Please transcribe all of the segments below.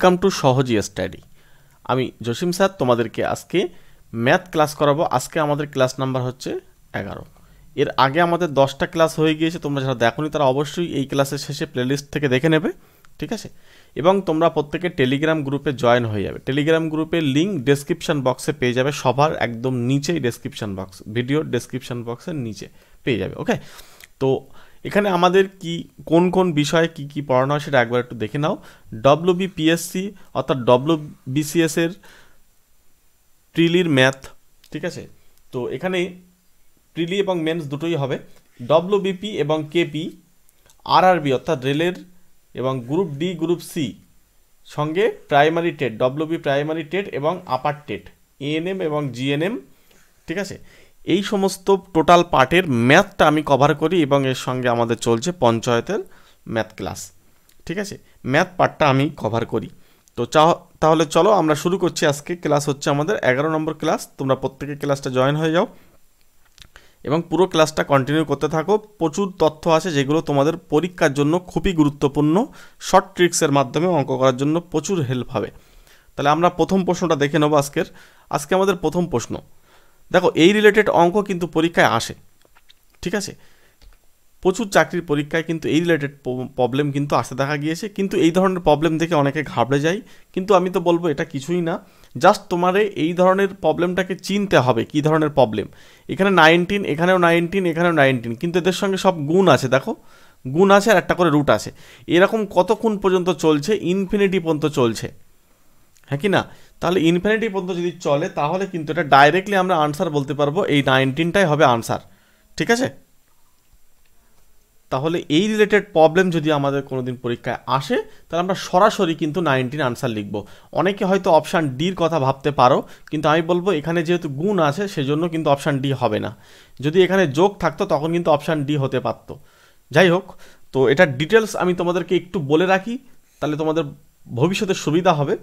Welcome to সহজি study. আমি Jasim sir তোমাদেরকে আজকে ম্যাথ ক্লাস করাবো। আজকে আমাদের ক্লাস নাম্বার হচ্ছে 11। এর আগে আমাদের 10টা ক্লাস হয়ে গিয়েছে, তোমরা যারা দেখোনি তারা অবশ্যই এই ক্লাসের শেষে প্লেলিস্ট থেকে দেখে নেবে, ঠিক আছে? এবং তোমরা প্রত্যেকে টেলিগ্রাম গ্রুপে জয়েন হয়ে যাবে। টেলিগ্রাম গ্রুপের লিঙ্ক ডেসক্রিপশন বক্সে পেয়ে যাবে, সবার একদম নিচেই ডেসক্রিপশন বক্স, ভিডিও ডেসক্রিপশন বক্সের নিচে পেয়ে যাবে। ওকে, তো এখানে আমাদের কি কোন কোন বিষয়ে কি কি পড়ানো হয় সেটা একবার একটু দেখে নাও। ডব্লিউবিপিএসসি অর্থাৎ ডব্লিউবিসিএস এর প্রিলির ম্যাথ, ঠিক আছে? তো এখানে প্রিলি এবং মেন্স দুটোই হবে। ডব্লিউবিপি এবং কেপি, আরআরবি অর্থাৎ রেলের এবং গ্রুপ ডি গ্রুপ সি, সঙ্গে primary TET, WB primary TET এবং আপার টেট, এএনএম এবং জিএনএম, ঠিক আছে? এই সমস্ত টোটাল পার্টের ম্যাথটা আমি কভার করি এবং এর সঙ্গে আমাদের চলছে পঞ্চায়েতের ম্যাথ ক্লাস, ঠিক আছে? ম্যাথ পার্টটা আমি কভার করি। তো তাহলে চলো আমরা শুরু করছি। আজকে ক্লাস হচ্ছে আমাদের 11 নম্বর ক্লাস। তোমরা প্রত্যেকে ক্লাসটা জয়েন হয়ে যাও এবং পুরো ক্লাসটা কন্টিনিউ করতে থাকো। প্রচুর তথ্য আছে যেগুলো তোমাদের পরীক্ষার জন্য খুবই গুরুত্বপূর্ণ। শর্ট ট্রিক্সের মাধ্যমে অঙ্ক করার জন্য প্রচুর হেল্প হবে। তাহলে আমরা প্রথম প্রশ্নটা দেখে নেবো। আজকে আমাদের প্রথম প্রশ্ন, দেখো এই রিলেটেড অঙ্ক কিন্তু পরীক্ষায় আসে, ঠিক আছে? প্রচুর চাকরির পরীক্ষায় কিন্তু এই রিলেটেড প্রবলেম কিন্তু আসতে দেখা গিয়েছে, কিন্তু এই ধরনের প্রবলেম দেখে অনেকে ঘাবড়ে যায়। কিন্তু আমি তো বলবো এটা কিছুই না, জাস্ট তোমার এই ধরনের প্রবলেমটাকে চিনতে হবে কী ধরনের প্রবলেম। এখানে 19, এখানেও 19, এখানেও 19, কিন্তু এদের সঙ্গে সব গুণ আছে, দেখো গুণ আছে আর একটা করে রুট আছে। এরকম কতক্ষণ পর্যন্ত চলছে? ইনফিনিটি পর্যন্ত চলছে, হ্যাঁ কি না? তাহলে ইনফিনিটি পর্যন্ত যদি চলে তাহলে কিন্তু এটা ডাইরেক্টলি আমরা আনসার বলতে পারবো, এই 19টাই হবে আনসার, ঠিক আছে? তাহলে এই রিলেটেড প্রবলেম যদি আমাদের কোনোদিন পরীক্ষায় আসে তাহলে আমরা সরাসরি কিন্তু 19 আনসার লিখব। অনেকে হয়তো অপশান ডির কথা ভাবতে পারো, কিন্তু আমি বলবো এখানে যেহেতু গুণ আছে সেজন্য কিন্তু অপশান ডি হবে না। যদি এখানে যোগ থাকতো তখন কিন্তু অপশান ডি হতে পারত। যাই হোক, তো এটার ডিটেলস আমি তোমাদেরকে একটু বলে রাখি, তাহলে তোমাদের ভবিষ্যতে সুবিধা হবে।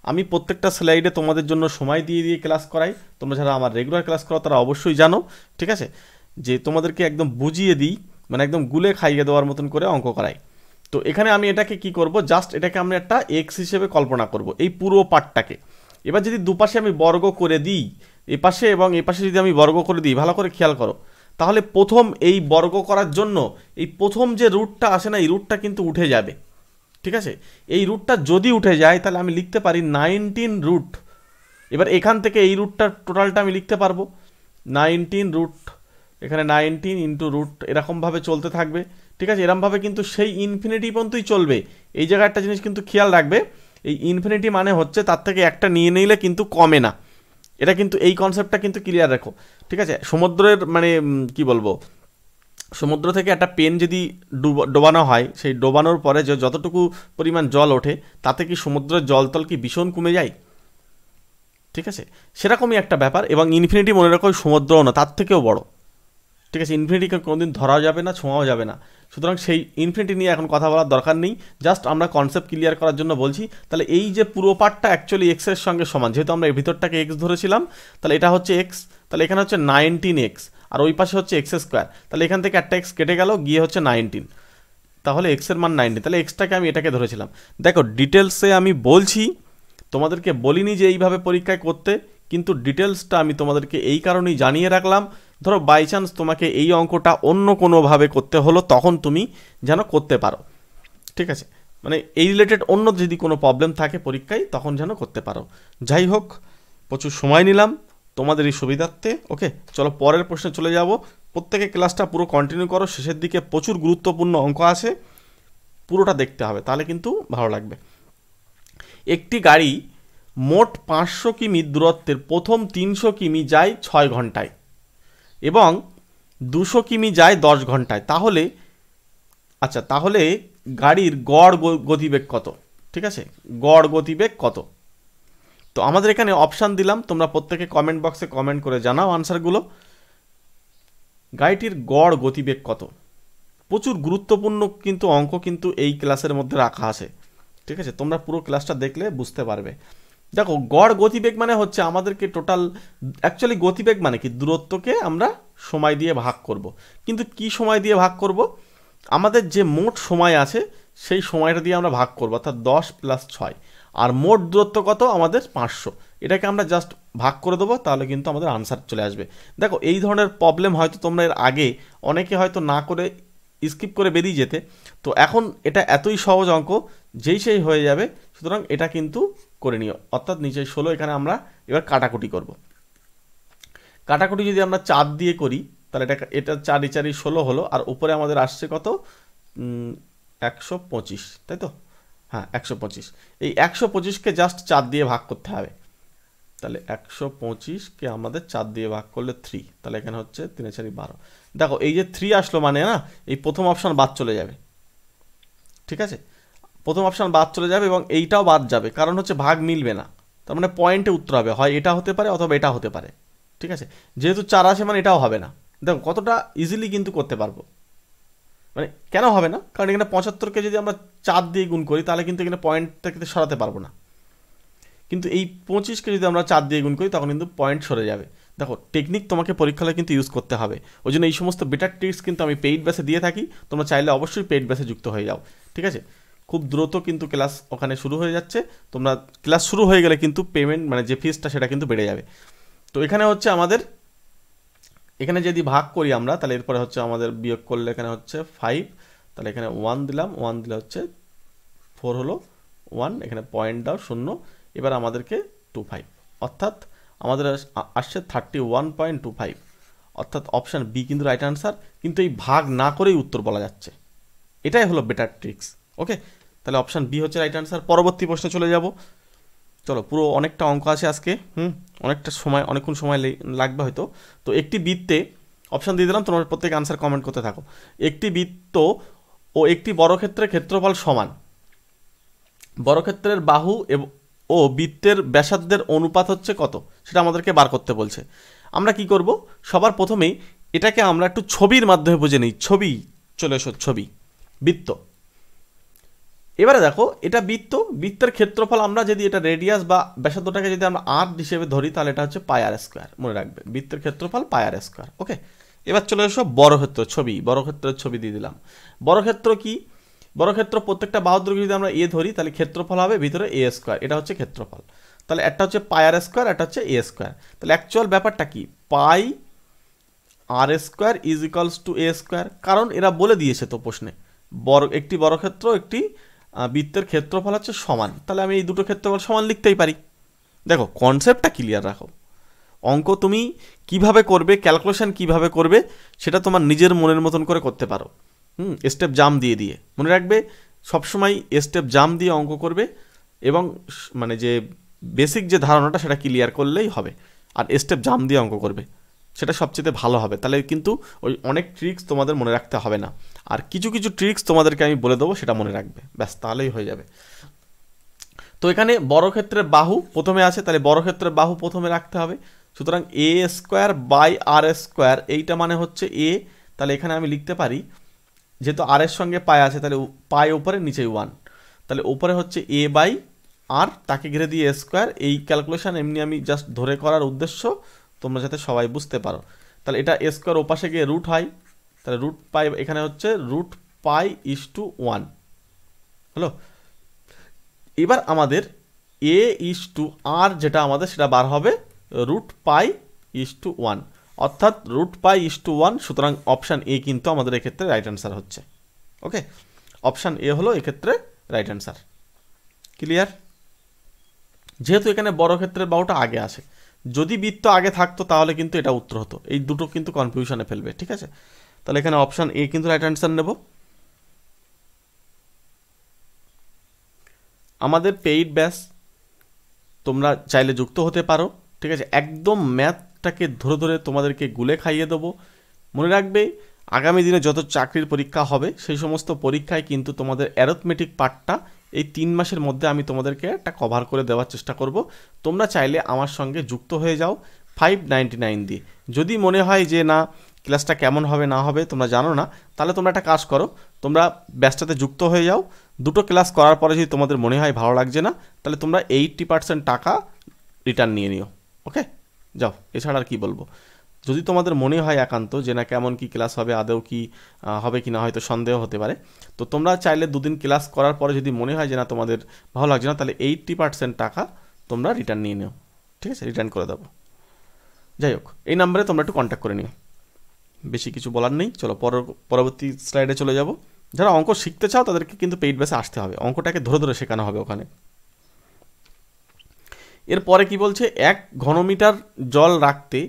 আমি প্রত্যেকটা স্লাইডে তোমাদের জন্য সময় দিয়ে দিয়ে ক্লাস করাই। তোমরা যারা আমার রেগুলার ক্লাস করো তারা অবশ্যই জানো, ঠিক আছে, যে তোমাদেরকে একদম বুঝিয়ে দিই, মানে একদম গুলে খাইয়ে দেওয়ার মতন করে অঙ্ক করাই। তো এখানে আমি এটাকে কি করব, জাস্ট এটাকে আমরা একটা এক্স হিসেবে কল্পনা করব, এই পুরো পার্টটাকে। এবার যদি দুপাশে আমি বর্গ করে দিই, এ পাশে এবং এ পাশে যদি আমি বর্গ করে দিই, ভালো করে খেয়াল করো, তাহলে প্রথম এই বর্গ করার জন্য এই প্রথম যে রুটটা আসে না, এই রুটটা কিন্তু উঠে যাবে, ঠিক আছে? এই রুটটা যদি উঠে যায় তাহলে আমি লিখতে পারি 19 রুট। এবার এখান থেকে এই রুটটার টোটালটা আমি লিখতে পারবো 19 রুট, এখানে 19 ইন্টু রুট, এরকমভাবে চলতে থাকবে, ঠিক আছে? এরকমভাবে কিন্তু সেই ইনফিনিটি পর্যন্তই চলবে। এই জায়গায় একটা জিনিস কিন্তু খেয়াল রাখবে, এই ইনফিনিটি মানে হচ্ছে তার থেকে একটা নিয়ে নিলে কিন্তু কমে না। এটা কিন্তু এই কনসেপ্টটা কিন্তু ক্লিয়ার রাখো, ঠিক আছে? সমুদ্রের মানে কি বলবো, সমুদ্র থেকে একটা পেন যদি ডোবানো হয়, সেই ডোবানোর পরে যে যতটুকু পরিমাণ জল ওঠে তাতে কি সমুদ্রের জলতল কি ভীষণ কমে যায়, ঠিক আছে? সেরকমই একটা ব্যাপার। এবং ইনফিনিটি মনে রাখো সমুদ্রও না, তার থেকেও বড়, ঠিক আছে? ইনফিনিটিকে কোনোদিন ধরাও যাবে না, ছোঁয়াও যাবে না। সুতরাং সেই ইনফিনিটি নিয়ে এখন কথা বলার দরকার নেই, জাস্ট আমরা কনসেপ্ট ক্লিয়ার করার জন্য বলছি। তাহলে এই যে পুরো পার্টটা অ্যাকচুয়ালি এক্সের সঙ্গে সমান, যেহেতু আমরা এর ভিতরটাকে এক্স ধরেছিলাম, তাহলে এটা হচ্ছে এক্স, তাহলে এখানে হচ্ছে 19x, আর ওই পাশে হচ্ছে এক্স স্কোয়ার, তাহলে এখান থেকে একটা এক্স কেটে গেল, গিয়ে হচ্ছে 19, তাহলে এক্সের মান 19, তাহলে এক্সটাকে আমি এটাকে ধরেছিলাম। দেখো ডিটেলসে আমি বলছি, তোমাদেরকে বলিনি যে এইভাবে পরীক্ষায় করতে, কিন্তু ডিটেলসটা আমি তোমাদেরকে এই কারণেই জানিয়ে রাখলাম, ধরো বাই চান্স তোমাকে এই অঙ্কটা অন্য কোনোভাবে করতে হলো, তখন তুমি যেন করতে পারো, ঠিক আছে? মানে এই রিলেটেড অন্য যদি কোনো প্রবলেম থাকে পরীক্ষায় তখন যেন করতে পারো। যাই হোক, প্রচুর সময় নিলাম তোমাদের এই সুবিধার্থে। ওকে, চলো পরের প্রশ্নে চলে যাব। প্রত্যেকে ক্লাসটা পুরো কন্টিনিউ করো, শেষের দিকে প্রচুর গুরুত্বপূর্ণ অঙ্ক আছে, পুরোটা দেখতে হবে, তাহলে কিন্তু ভালো লাগবে। একটি গাড়ি মোট 500 কিমি দূরত্বের প্রথম 300 কিমি যায় 6 ঘন্টায় এবং 200 কিমি যায় 10 ঘন্টায়, তাহলে আচ্ছা, তাহলে গাড়ির গড় গতিবেগ কত, ঠিক আছে? গড় গতিবেগ কত? তো আমাদের এখানে অপশান দিলাম, তোমরা প্রত্যেকে কমেন্ট বক্সে কমেন্ট করে জানাও আনসারগুলো। গাড়িটির গড় গতিবেগ কত? প্রচুর গুরুত্বপূর্ণ কিন্তু অঙ্ক কিন্তু এই ক্লাসের মধ্যে রাখা আছে, ঠিক আছে? তোমরা পুরো ক্লাসটা দেখলে বুঝতে পারবে। দেখো গড় গতিবেগ মানে হচ্ছে আমাদেরকে টোটাল, অ্যাকচুয়ালি গতিবেগ মানে কি, দূরত্বকে আমরা সময় দিয়ে ভাগ করব। কিন্তু কি সময় দিয়ে ভাগ করব? আমাদের যে মোট সময় আছে সেই সময়টা দিয়ে আমরা ভাগ করব, অর্থাৎ 10 + 6। আর মোট দূরত্ব কত আমাদের 500। এটাকে আমরা জাস্ট ভাগ করে দেবো, তাহলে কিন্তু আমাদের আনসার চলে আসবে। দেখো এই ধরনের প্রবলেম হয়তো তোমরা এর আগে অনেকে হয়তো না করে স্কিপ করে বেরিয়ে যেতে, তো এখন এটা এতই সহজ অঙ্ক, যেই সেই হয়ে যাবে। সুতরাং এটা কিন্তু করে নিও। অর্থাৎ নিচে 16, এখানে আমরা এবার কাটাকুটি করব। কাটাকুটি যদি আমরা 4 দিয়ে করি তাহলে এটা 4 4 16 হলো, আর উপরে আমাদের আসছে কত 125, তাই তো? হ্যাঁ 125। এই 125কে জাস্ট 4 দিয়ে ভাগ করতে হবে। তাহলে 125কে আমাদের 4 দিয়ে ভাগ করলে 3, তাহলে এখানে হচ্ছে 3 4 12। দেখো এই যে 3 আসলো মানে না, এই প্রথম অপশান বাদ চলে যাবে, ঠিক আছে? প্রথম অপশান বাদ চলে যাবে এবং এইটাও বাদ যাবে, কারণ হচ্ছে ভাগ মিলবে না। তার মানে পয়েন্টে উত্তর হবে, হয় এটা হতে পারে অথবা এটা হতে পারে, ঠিক আছে? যেহেতু 4 আসে মানে এটাও হবে না। দেখো কতটা ইজিলি কিন্তু করতে পারবো। মানে কেন হবে না? কারণ এখানে 75কে যদি আমরা 4 দিয়ে গুণ করি তাহলে কিন্তু এখানে পয়েন্টটাকে সরাতে পারবো না। কিন্তু এই 25কে যদি আমরা 4 দিয়ে গুণ করি তখন কিন্তু পয়েন্ট সরে যাবে। দেখো টেকনিক তোমাকে পরীক্ষায় কিন্তু ইউজ করতে হবে। ওই জন্য এই সমস্ত বেটার ট্রিক্স কিন্তু আমি পেইড ব্যাচে দিয়ে থাকি, তোমরা চাইলে অবশ্যই পেইড ব্যাচে যুক্ত হয়ে যাও, ঠিক আছে? খুব দ্রুত কিন্তু ক্লাস ওখানে শুরু হয়ে যাচ্ছে। তোমরা ক্লাস শুরু হয়ে গেলে কিন্তু পেমেন্ট মানে যে ফিসটা সেটা কিন্তু বেড়ে যাবে। তো এখানে হচ্ছে আমাদের, এখানে যদি ভাগ করি আমরা তাহলে এরপরে হচ্ছে আমাদের বিয়োগ করলে এখানে হচ্ছে 5, তাহলে এখানে 1 দিলাম, 1 দিলে হচ্ছে 4 হলো 1, এখানে পয়েন্ট দাও 0। এবার আমাদেরকে 25, অর্থাৎ আমাদের আসছে 31.25, অর্থাৎ অপশান বি কিন্তু রাইট আনসার। কিন্তু এই ভাগ না করেই উত্তর বলা যাচ্ছে, এটাই হলো বেটার ট্রিক্স। ওকে, তাহলে অপশান বি হচ্ছে রাইট আনসার। পরবর্তী প্রশ্নে চলে যাব। চলো, পুরো অনেকটা অঙ্ক আছে আজকে, অনেকটা সময়, অনেকক্ষণ সময় লাগবে হয়তো। তো একটি বৃত্তে, অপশান দিয়ে দিলাম, তোমরা প্রত্যেকে আনসার কমেন্ট করতে থাকো। একটি বৃত্ত ও একটি বর্গক্ষেত্রের ক্ষেত্রফল সমান। বর্গক্ষেত্রের বাহু ও বৃত্তের ব্যাসার্ধের অনুপাত হচ্ছে কত, সেটা আমাদেরকে বার করতে বলছে। আমরা কি করব, সবার প্রথমেই এটাকে আমরা একটু ছবির মাধ্যমে বুঝে নিই। ছবি, চলে এসো, ছবি, বৃত্ত। এবারে দেখো এটা বৃত্ত, বৃত্তের ক্ষেত্রফল আমরা যদি এটা রেডিয়াস বা ব্যাসার্ধটাকে যদি আমরা আর হিসেবে ধরি তাহলে এটা হচ্ছে পাই আর স্কোয়ার, মনে রাখবে বৃত্তের ক্ষেত্রফল পাই আর স্কোয়ার। ওকে, এবার চলে এসো বর্গক্ষেত্র, ছবি, বর্গক্ষেত্রের ছবি দিয়ে দিলাম। বর্গক্ষেত্র কি, বর্গক্ষেত্র প্রত্যেকটা বাহুর দৈর্ঘ্য যদি আমরা এ ধরি তাহলে ক্ষেত্রফল হবে ভিতরে এ স্কোয়ার, এটা হচ্ছে ক্ষেত্রফল। তাহলে একটা হচ্ছে পাই আর স্কোয়ার, একটা হচ্ছে এ স্কোয়ার। তাহলে অ্যাকচুয়াল ব্যাপারটা কি, পাই আর square is equals to A square, কারণ এরা বলে দিয়েছে তো প্রশ্নে একটি বর্গক্ষেত্র একটি বৃত্তের ক্ষেত্রফল হচ্ছে সমান। তাহলে আমি এই দুটো ক্ষেত্রফল সমান লিখতেই পারি। দেখো কনসেপ্টটা ক্লিয়ার রাখো। অঙ্ক তুমি কিভাবে করবে, ক্যালকুলেশন কিভাবে করবে সেটা তোমার নিজের মনের মতন করে করতে পারো। স্টেপ জাম দিয়ে দিয়ে মনে রাখবে, সবসময় স্টেপ জাম দিয়ে অঙ্ক করবে এবং মানে যে বেসিক যে ধারণাটা সেটা ক্লিয়ার করলেই হবে। আর স্টেপ জাম দিয়ে অঙ্ক করবে, সেটা সবচেয়ে ভালো হবে। তাহলে কিন্তু ওই অনেক ট্রিক্স তোমাদের মনে রাখতে হবে না। আর কিছু কিছু ট্রিক্স তোমাদেরকে আমি বলে দেবো, সেটা মনে রাখবে, ব্যাস তাহলেই হয়ে যাবে। তো এখানে বর্গক্ষেত্রের বাহু প্রথমে আছে, তাহলে বর্গক্ষেত্রের বাহু প্রথমে রাখতে হবে। সুতরাং এ স্কোয়ার বাই আর স্কোয়ার, এইটা মানে হচ্ছে এ। তাহলে এখানে আমি লিখতে পারি, যেহেতু আর এর সঙ্গে পাই আছে তাহলে পাই উপরে, নিচে 1, তাহলে উপরে হচ্ছে এ বাই আর, তাকে ঘিরে দিয়ে স্কোয়ার। এই ক্যালকুলেশন এমনি আমি জাস্ট ধরে করার উদ্দেশ্য, তোমরা যাতে সবাই বুঝতে পারো। তাহলে এটা স্কোয়ার ওপাশে গিয়ে রুট হয়, তাহলে রুট পাই এখানে হচ্ছে রুট পাই ইস টু 1 হলো। এবার আমাদের এ ইস টু আর যেটা আমাদের সেটা বার হবে রুট পাই ইস টু 1, অর্থাৎ রুট পাই ইস টু 1। সুতরাং অপশান এ কিন্তু আমাদের এক্ষেত্রে রাইট অ্যান্সার হচ্ছে। ওকে, অপশান এ হলো এক্ষেত্রে রাইট অ্যান্সার। ক্লিয়ার? যেহেতু এখানে বর্গক্ষেত্রের বাহুটা আগে আসে, যদি বৃত্ত আগে থাকতো তাহলে কিন্তু এটা উত্তর হতো। এই দুটো কিন্তু কনফিউশনে ফেলবে, ঠিক আছে? তাহলে এখানে অপশান এ কিন্তু রাইট অ্যান্সার নেব। আমাদের পেইড ব্যাচ তোমরা চাইলে যুক্ত হতে পারো, ঠিক আছে? একদম ম্যাথটাকে ধরে ধরে তোমাদেরকে গুলে খাইয়ে দেবো। মনে রাখবে, আগামী দিনে যত চাকরির পরীক্ষা হবে সেই সমস্ত পরীক্ষায় কিন্তু তোমাদের অ্যারথমেটিক পার্টটা এই 3 মাসের মধ্যে আমি তোমাদেরকে একটা কভার করে দেওয়ার চেষ্টা করব। তোমরা চাইলে আমার সঙ্গে যুক্ত হয়ে যাও 599 দিয়ে। যদি মনে হয় যে না ক্লাসটা কেমন হবে না হবে তোমরা জানো না, তাহলে তোমরা একটা কাজ করো, তোমরা ব্যাচটাতে যুক্ত হয়ে যাও। দুটো ক্লাস করার পরে যদি তোমাদের মনে হয় ভালো লাগছে না, তাহলে তোমরা 80% টাকা রিটার্ন নিয়ে নিও। ওকে, যাও, এছাড়া আর কি বলবো। যদি তোমাদের মনে হয় একান্ত যে না কেমন কি ক্লাস হবে, আদৌ কি হবে কি না হয়তো সন্দেহ হতে পারে, তো তোমরা চাইলে 2 দিন ক্লাস করার পরে যদি মনে হয় যে না তোমাদের ভালো লাগছে না, তাহলে 80% টাকা তোমরা রিটার্ন নিয়ে নিও, ঠিক আছে, রিটার্ন করে দেবো। যাই হোক, এই নাম্বারে তোমরা একটু কন্ট্যাক্ট করে নিও, বেশি কিছু বলার নেই। চলো পরবর্তী স্লাইডে চলে যাব। যারা অঙ্ক শিখতে চাও তাদেরকে কিন্তু পেইড বেসে আসতে হবে, অঙ্কটাকে ধরে ধরে শেখানো হবে ওখানে। এরপরে কি বলছে, 1 ঘনমিটার জল রাখতে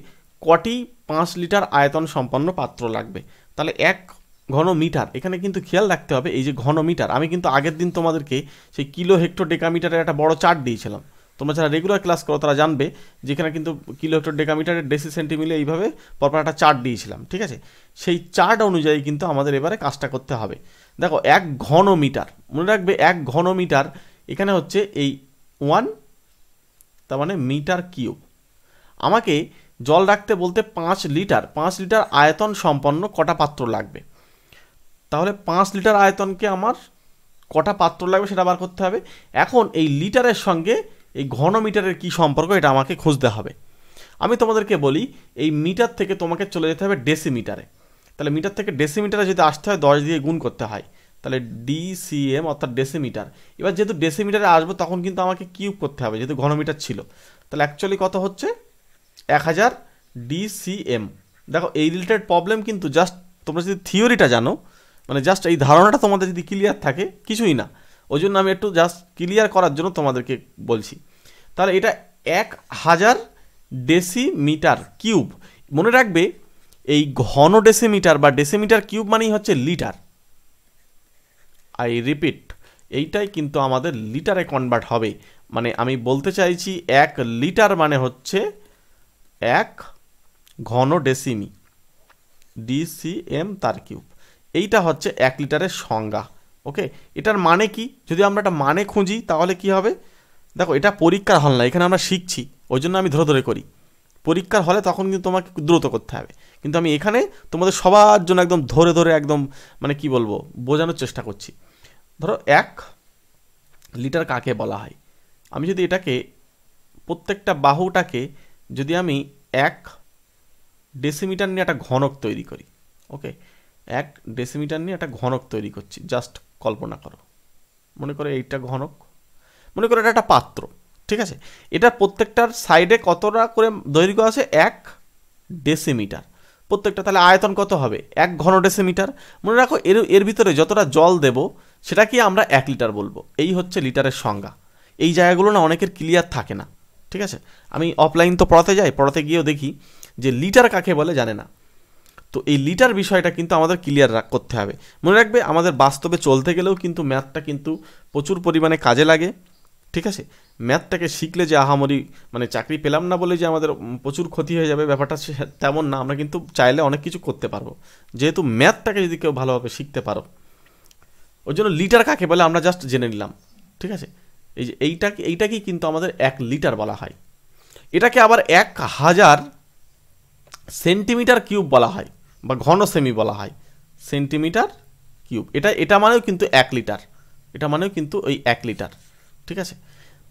কটি 5 লিটার আয়তন সম্পন্ন পাত্র লাগবে। তাহলে 1 ঘনমিটার, এখানে কিন্তু খেয়াল রাখতে হবে এই যে ঘনমিটার, আমি কিন্তু আগের দিন তোমাদেরকে সেই কিলো হেক্টর ডেকামিটারের একটা বড় চার্ট দিয়েছিলাম। তোমরা যারা রেগুলার ক্লাস করো তারা জানবে যেখানে কিন্তু কিলো হেক্টর ডেকামিটারের ডেসি সেন্টিমিলে এইভাবে পরপর একটা চার্ট দিয়েছিলাম, ঠিক আছে। সেই চার্ট অনুযায়ী কিন্তু আমাদের এবারে কাজটা করতে হবে। দেখো 1 ঘনমিটার, মনে রাখবে 1 ঘনমিটার এখানে হচ্ছে এই 1, তার মানে মিটার কিউব। আমাকে জল রাখতে বলতে 5 লিটার আয়তন সম্পন্ন কটা পাত্র লাগবে। তাহলে 5 লিটার আয়তনকে আমার কটা পাত্র লাগবে সেটা বার করতে হবে। এখন এই লিটারের সঙ্গে এই ঘনমিটারের কি সম্পর্ক এটা আমাকে খুঁজতে হবে। আমি তোমাদেরকে বলি এই মিটার থেকে তোমাকে চলে যেতে হবে ডেসিমিটারে। তাহলে মিটার থেকে ডেসিমিটারে যদি আসতে হয় 10 দিয়ে গুণ করতে হয়, তাহলে ডিসিএম অর্থাৎ ডেসিমিটার। এবার যেহেতু ডেসিমিটারে আসবো তখন কিন্তু আমাকে কিউব করতে হবে, যেহেতু ঘনমিটার ছিল। তাহলে অ্যাকচুয়ালি কত হচ্ছে 1000 ডিসিএম। দেখো এই রিলেটেড প্রবলেম কিন্তু জাস্ট তোমরা যদি থিওরিটা জানো, মানে জাস্ট এই ধারণাটা তোমাদের যদি ক্লিয়ার থাকে, কিছুই না, ওই জন্য আমি একটু জাস্ট ক্লিয়ার করার জন্য তোমাদেরকে বলছি। তাহলে এটা 1000 ডেসিমিটার কিউব। মনে রাখবে এই ঘন ডেসিমিটার বা ডেসিমিটার কিউব মানেই হচ্ছে লিটার। আই রিপিট, এইটাই কিন্তু আমাদের লিটারে কনভার্ট হবে। মানে আমি বলতে চাইছি 1 লিটার মানে হচ্ছে 1 ঘন ডেসিমি, ডিসিএম তার কিউব। এইটা হচ্ছে 1 লিটারের সংজ্ঞা। ওকে, এটার মানে কি, যদি আমরা একটা মানে খুঁজি তাহলে কি হবে। দেখো এটা পরীক্ষার হল না, এখানে আমরা শিখছি, ওই জন্য আমি ধরে ধরে করি। পরীক্ষার হলে তখন কিন্তু তোমাকে দ্রুত করতে হবে, কিন্তু আমি এখানে তোমাদের সবার জন্য একদম ধরে ধরে একদম মানে কি বলবো বোঝানোর চেষ্টা করছি। ধরো 1 লিটার কাকে বলা হয়, আমি যদি এটাকে প্রত্যেকটা বাহুটাকে যদি আমি 1 ডেসিমিটার নিয়ে একটা ঘনক তৈরি করি, ওকে 1 ডেসিমিটার নিয়ে একটা ঘনক তৈরি করছি, জাস্ট কল্পনা করো, মনে করো এইটা ঘনক, মনে করো এটা একটা পাত্র, ঠিক আছে। এটা প্রত্যেকটার সাইডে কতটা করে দৈর্ঘ্য আছে 1 ডেসিমিটার প্রত্যেকটা, তাহলে আয়তন কত হবে 1 ঘন ডেসিমিটার। মনে রাখো এর ভিতরে যতটা জল দেব সেটাকে আমরা 1 লিটার বলবো। এই হচ্ছে লিটারের সংজ্ঞা। এই জায়গাগুলো না অনেকের ক্লিয়ার থাকে না, ঠিক আছে। আমি অফলাইন তো পড়াতে যাই, পড়াতে গিয়েও দেখি যে লিটার কাকে বলে জানে না। তো এই লিটার বিষয়টা কিন্তু আমাদের ক্লিয়ার করতে হবে। মনে রাখবে আমাদের বাস্তবে চলতে গেলেও কিন্তু ম্যাথটা কিন্তু প্রচুর পরিমাণে কাজে লাগে, ঠিক আছে। ম্যাথটাকে শিখলে যে আহামরি মানে চাকরি পেলাম না বলে যে আমাদের প্রচুর ক্ষতি হয়ে যাবে ব্যাপারটা তেমন না, আমরা কিন্তু চাইলে অনেক কিছু করতে পারবো, যেহেতু ম্যাথটাকে যদি কেউ ভালোভাবে শিখতে পারো। ওই জন্য লিটার কাকে বলে আমরা জাস্ট জেনে নিলাম, ঠিক আছে। এই যে এইটাকেই কিন্তু আমাদের 1 লিটার বলা হয়। এটাকে আবার 1000 সেন্টিমিটার কিউব বলা হয় বা ঘন সেমি বলা হয়, সেন্টিমিটার কিউব। এটা মানেও কিন্তু 1 লিটার, এটা মানেও কিন্তু ওই 1 লিটার, ঠিক আছে।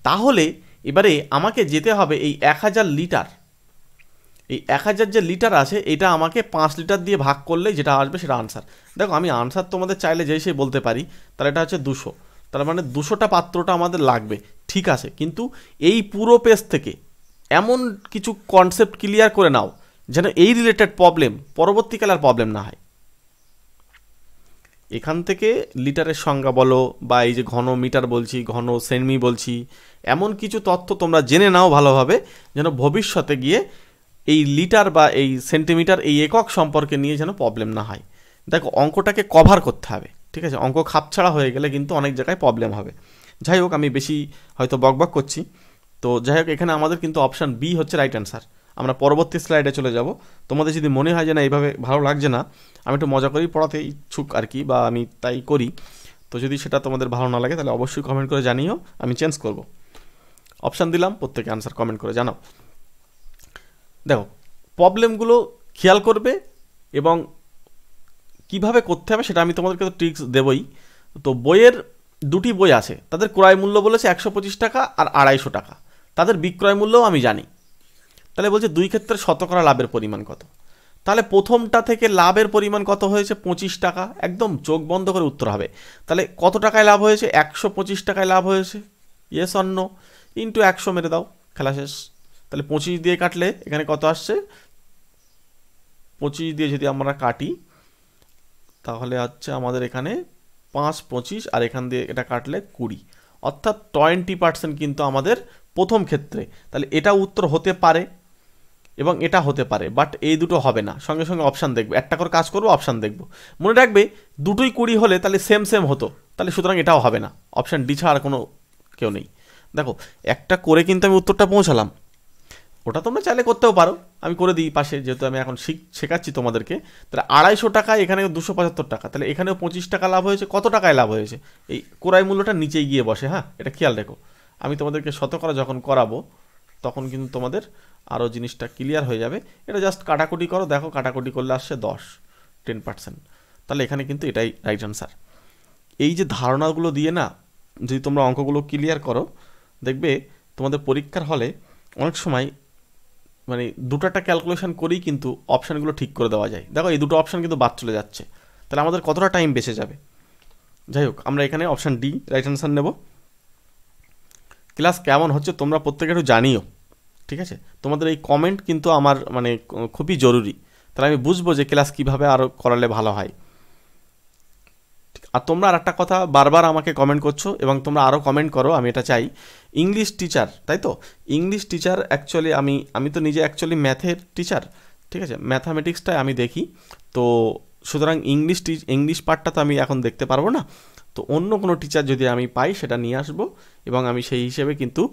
তাহলে এবারে আমাকে যেতে হবে এই 1000 লিটার, এই 1000 যে লিটার আছে এটা আমাকে 5 লিটার দিয়ে ভাগ করলে যেটা আসবে সেটা আনসার। দেখো আমি আনসার তোমাদের চাইলে যেই সেই বলতে পারি, তাহলে এটা হচ্ছে 200, তার মানে 200টা পাত্রটা আমাদের লাগবে, ঠিক আছে। কিন্তু এই পুরো পেজ থেকে এমন কিছু কনসেপ্ট ক্লিয়ার করে নাও যেন এই রিলেটেড প্রবলেম পরবর্তীকালে আর প্রবলেম না হয়। এখান থেকে লিটারের সংজ্ঞা বলো বা এই যে ঘন মিটার বলছি, ঘন সেমি বলছি, এমন কিছু তথ্য তোমরা জেনে নাও ভালোভাবে, যেন ভবিষ্যতে গিয়ে এই লিটার বা এই সেন্টিমিটার এই একক সম্পর্কে নিয়ে যেন প্রবলেম না হয়। দেখো অঙ্কটাকে কভার করতে হবে, ঠিক আছে। অঙ্ক খাপছাড়া হয়ে গেলে কিন্তু অনেক জায়গায় প্রবলেম হবে। যাই হোক, আমি বেশি হয়তো বকবক করছি, তো যাই হোক এখানে আমাদের কিন্তু অপশান বি হচ্ছে রাইট অ্যান্সার। আমরা পরবর্তী স্লাইডে চলে যাব। তোমাদের যদি মনে হয় যে না এইভাবে ভালো লাগছে না, আমি একটু মজা করেই পড়াতে ইচ্ছুক আর কি, বা আমি তাই করি, তো যদি সেটা তোমাদের ভালো না লাগে তাহলে অবশ্যই কমেন্ট করে জানিও, আমি চেঞ্জ করব। অপশান দিলাম, প্রত্যেকে আনসার কমেন্ট করে জানাও। দেখো প্রবলেমগুলো খেয়াল করবে এবং কিভাবে করতে হবে সেটা আমি তোমাদেরকে তো ট্রিক্স দেবই। তো বইয়ের 2টি বই আছে, তাদের ক্রয় মূল্য বলেছে 125 টাকা আর 250 টাকা, তাদের বিক্রয় মূল্যও আমি জানি। তাহলে বলছে 2 ক্ষেত্রে শতকরা লাভের পরিমাণ কত। তাহলে প্রথমটা থেকে লাভের পরিমাণ কত হয়েছে 25 টাকা, একদম চোখ বন্ধ করে উত্তর হবে। তাহলে কত টাকায় লাভ হয়েছে 125 টাকায় লাভ হয়েছে, ইয়েস অর নো, ইন্টু 100 মেরে দাও, খেলা শেষ। তাহলে 25 দিয়ে কাটলে এখানে কত আসছে, 25 দিয়ে যদি আমরা কাটি তাহলে হচ্ছে আমাদের এখানে 5 25 আর এখান দিয়ে এটা কাটলে 20, অর্থাৎ 20% কিন্তু আমাদের প্রথম ক্ষেত্রে। তাহলে এটা উত্তর হতে পারে এবং এটা হতে পারে, বাট এই দুটো হবে না। সঙ্গে সঙ্গে অপশান দেখবো, একটা করে কাজ করবো, অপশান দেখবো। মনে রাখবে দুটোই 20 হলে তাহলে সেম সেম হতো, তাহলে সুতরাং এটাও হবে না, অপশান ডি ছাড়া আর কোনো কেউ নেই। দেখো একটা করে কিন্তু আমি উত্তরটা পৌঁছালাম, ওটা তোমরা চাইলে করতেও পারো, আমি করে দিই পাশে, যেহেতু আমি এখন শেখাচ্ছি তোমাদেরকে। তাহলে 250 টাকায় এখানে 275 টাকা, তাহলে এখানেও 25 টাকা লাভ হয়েছে। কত টাকায় লাভ হয়েছে, এই ক্রয় মূল্যটা নিচেই গিয়ে বসে, হ্যাঁ এটা খেয়াল রেখো। আমি তোমাদেরকে শতকরা যখন করাবো তখন কিন্তু তোমাদের আরও জিনিসটা ক্লিয়ার হয়ে যাবে। এটা জাস্ট কাটাকুটি করো, দেখো কাটাকুটি করলে আসছে 10% তাহলে এখানে কিন্তু এটাই রাইট অ্যান্সার। এই যে ধারণাগুলো দিয়ে না যদি তোমরা অঙ্কগুলো ক্লিয়ার করো, দেখবে তোমাদের পরীক্ষার হলে অনেক সময় মানে দুটোটা ক্যালকুলেশন করেই কিন্তু অপশানগুলো ঠিক করে দেওয়া যায়। দেখো এই দুটো অপশান কিন্তু বাদ চলে যাচ্ছে, তাহলে আমাদের কতটা টাইম বেঁচে যাবে। যাই হোক, আমরা এখানে অপশান ডি রাইট অ্যান্সার নেব। ক্লাস কেমন হচ্ছে তোমরা প্রত্যেকে একটু জানিও, ঠিক আছে? তোমাদের এই কমেন্ট কিন্তু আমার মানে খুবই জরুরি, তাহলে আমি বুঝবো যে ক্লাস কীভাবে আরও করালে ভালো হয়। আর তোমরা আর একটা কথা বারবার আমাকে কমেন্ট করছো এবং তোমরা আরও কমেন্ট করো, আমি এটা চাই। ইংলিশ টিচার, তাই তো? ইংলিশ টিচার অ্যাকচুয়ালি আমি তো নিজে অ্যাকচুয়ালি ম্যাথের টিচার, ঠিক আছে? ম্যাথামেটিক্সটাই আমি দেখি, তো সুতরাং ইংলিশ পার্টটা তো আমি এখন দেখতে পারবো না। তো অন্য কোনো টিচার যদি আমি পাই সেটা নিয়ে আসবো, এবং আমি সেই হিসেবে কিন্তু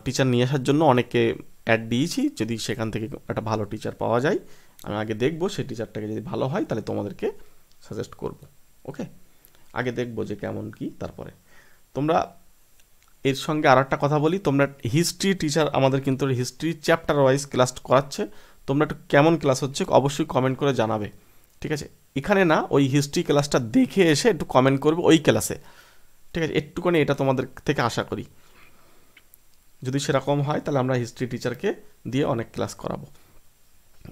টিচার নিয়ে আসার জন্য অনেককে অ্যাড দিয়েছি। যদি সেখান থেকে একটা ভালো টিচার পাওয়া যায়, আমি আগে দেখবো সেই টিচারটাকে, যদি ভালো হয় তাহলে তোমাদেরকে সাজেস্ট করব। ওকে, আগে দেখবো যে কেমন কি, তারপরে তোমরা এর সঙ্গে আর একটা কথা বলি, তোমরা হিস্ট্রি টিচার আমাদের কিন্তু হিস্ট্রি চ্যাপ্টার ওয়াইজ ক্লাস করাচ্ছে, তোমরা একটু কেমন ক্লাস হচ্ছে অবশ্যই কমেন্ট করে জানাবে, ঠিক আছে? এখানে না, ওই হিস্ট্রি ক্লাসটা দেখে এসে একটু কমেন্ট করবে ওই ক্লাসে, ঠিক আছে? একটুখানি এটা তোমাদের থেকে আশা করি, যদি সেরকম হয় তাহলে আমরা হিস্ট্রি টিচারকে দিয়ে অনেক ক্লাস করাবো।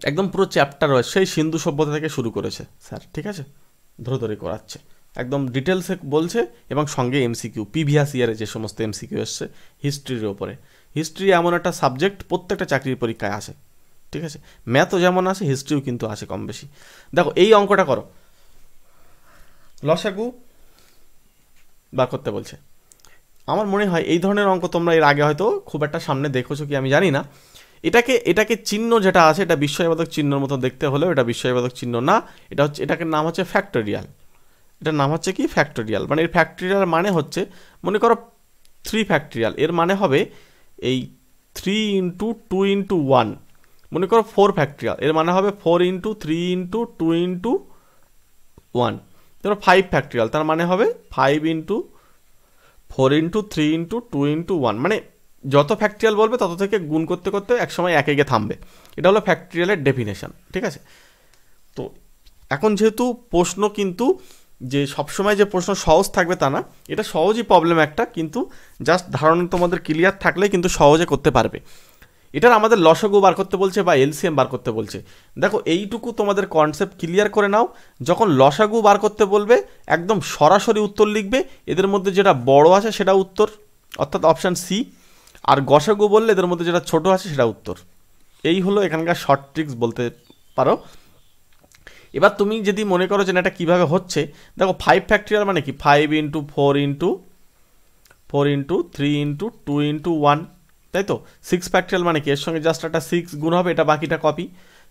একদম পুরো চ্যাপ্টার ওয়াইজ, সেই সিন্ধু সভ্যতা থেকে শুরু করেছে স্যার, ঠিক আছে? ধরে ধরে করাচ্ছে, একদম ডিটেলসে বলছে, এবং সঙ্গে এমসিকিউ, প্রিভিয়াস ইয়ারে যে সমস্ত এমসিকিউ এসছে হিস্ট্রির ওপরে। হিস্ট্রি এমন একটা সাবজেক্ট প্রত্যেকটা চাকরির পরীক্ষায় আসে, ঠিক আছে? ম্যাথও যেমন আসে, হিস্ট্রিও কিন্তু আসে কম বেশি। দেখো এই অঙ্কটা করো, লসাগু বার করতে বলছে। আমার মনে হয় এই ধরনের অঙ্ক তোমরা এর আগে হয়তো খুব একটা সামনে দেখেছো কি আমি জানি না। এটাকে চিহ্ন যেটা আছে, এটা বিস্ময়বোধক চিহ্নর মতো দেখতে হলেও এটা বিস্ময়বোধক চিহ্ন না, এটা হচ্ছে, এটাকে নাম হচ্ছে ফ্যাক্টোরিয়াল। এটার নাম হচ্ছে কি ফ্যাক্টোরিয়াল, মানে এর ফ্যাক্টোরিয়াল মানে হচ্ছে, মনে করো 3 ফ্যাক্টোরিয়াল, এর মানে হবে এই 3 ইন্টু 2 ইন্টু 1। মনে করো 4 ফ্যাক্টোরিয়াল, এর মানে হবে 4 ইন্টু 3 ইন্টু 2 ইন্টু 1। ধরো 5 ফ্যাক্টোরিয়াল, তার মানে হবে 5 ইন্টু 4 ইন্টু 3 ইন্টু 2 ইন্টু 1। মানে যত ফ্যাক্টোরিয়াল বলবে তত থেকে গুণ করতে করতে একসময় একে গিয়ে থামবে। এটা হলো ফ্যাক্টোরিয়ালের ডেফিনেশন, ঠিক আছে? তো এখন যেহেতু প্রশ্ন কিন্তু যে সবসময় যে প্রশ্ন সহজ থাকবে তা না, এটা সহজই প্রবলেম একটা, কিন্তু জাস্ট ধারণা তোমাদের ক্লিয়ার থাকলে কিন্তু সহজে করতে পারবে। এটার আমাদের লসাগু বার করতে বলছে বা এলসিএম বার করতে বলছে। দেখো এইটুকু তোমাদের কনসেপ্ট ক্লিয়ার করে নাও, যখন লসাগু বার করতে বলবে একদম সরাসরি উত্তর লিখবে, এদের মধ্যে যেটা বড় আছে সেটা উত্তর, অর্থাৎ অপশান সি। আর গসাগু বললে এদের মধ্যে যেটা ছোট আছে সেটা উত্তর। এই হলো এখানকার শর্ট ট্রিক্স বলতে পারো। এবার তুমি যদি মনে করো যে এটা কীভাবে হচ্ছে, দেখো 5 ফ্যাক্টোরিয়াল মানে কি 5 ইন্টু 4 ইন্টু 3 ইন্টু 2 ইন্টু 1, তাই তো? 6 ফ্যাক্টোরিয়াল মানে কি এর সঙ্গে জাস্ট একটা 6 গুণ হবে, এটা বাকিটা কপি।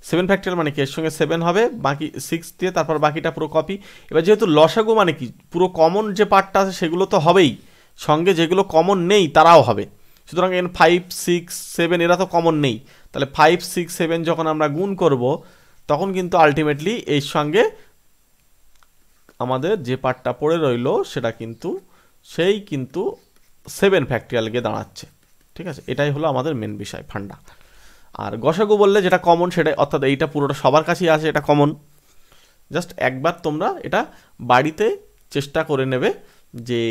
7 ফ্যাক্টোরিয়াল মানে কি এর সঙ্গে 7 হবে, বাকি 6 দিয়ে তারপর বাকিটা পুরো কপি। এবার যেহেতু লসাগু মানে কি পুরো কমন যে পার্টটা আছে সেগুলো তো হবেই, সঙ্গে যেগুলো কমন নেই তারাও হবে। সুতরাং এখানে 5 6 7 এরা তো কমন নেই, তাহলে 5 6 7 যখন আমরা গুণ করব তখন কিন্তু আলটিমেটলি এর সঙ্গে আমাদের যে পার্টটা পড়ে রইল সেটা কিন্তু সেই কিন্তু 7 ফ্যাক্টোরিয়াল গিয়ে দাঁড়াচ্ছে, ঠিক আছে? এটাই হলো আমাদের মেন বিষয়, ফান্ডা। আর গসাগু বললে যেটা কমন সেটাই, অর্থাৎ এইটা পুরোটা সবার কাছেই আছে, এটা কমন। জাস্ট একবার তোমরা এটা বাড়িতে চেষ্টা করে নেবে যে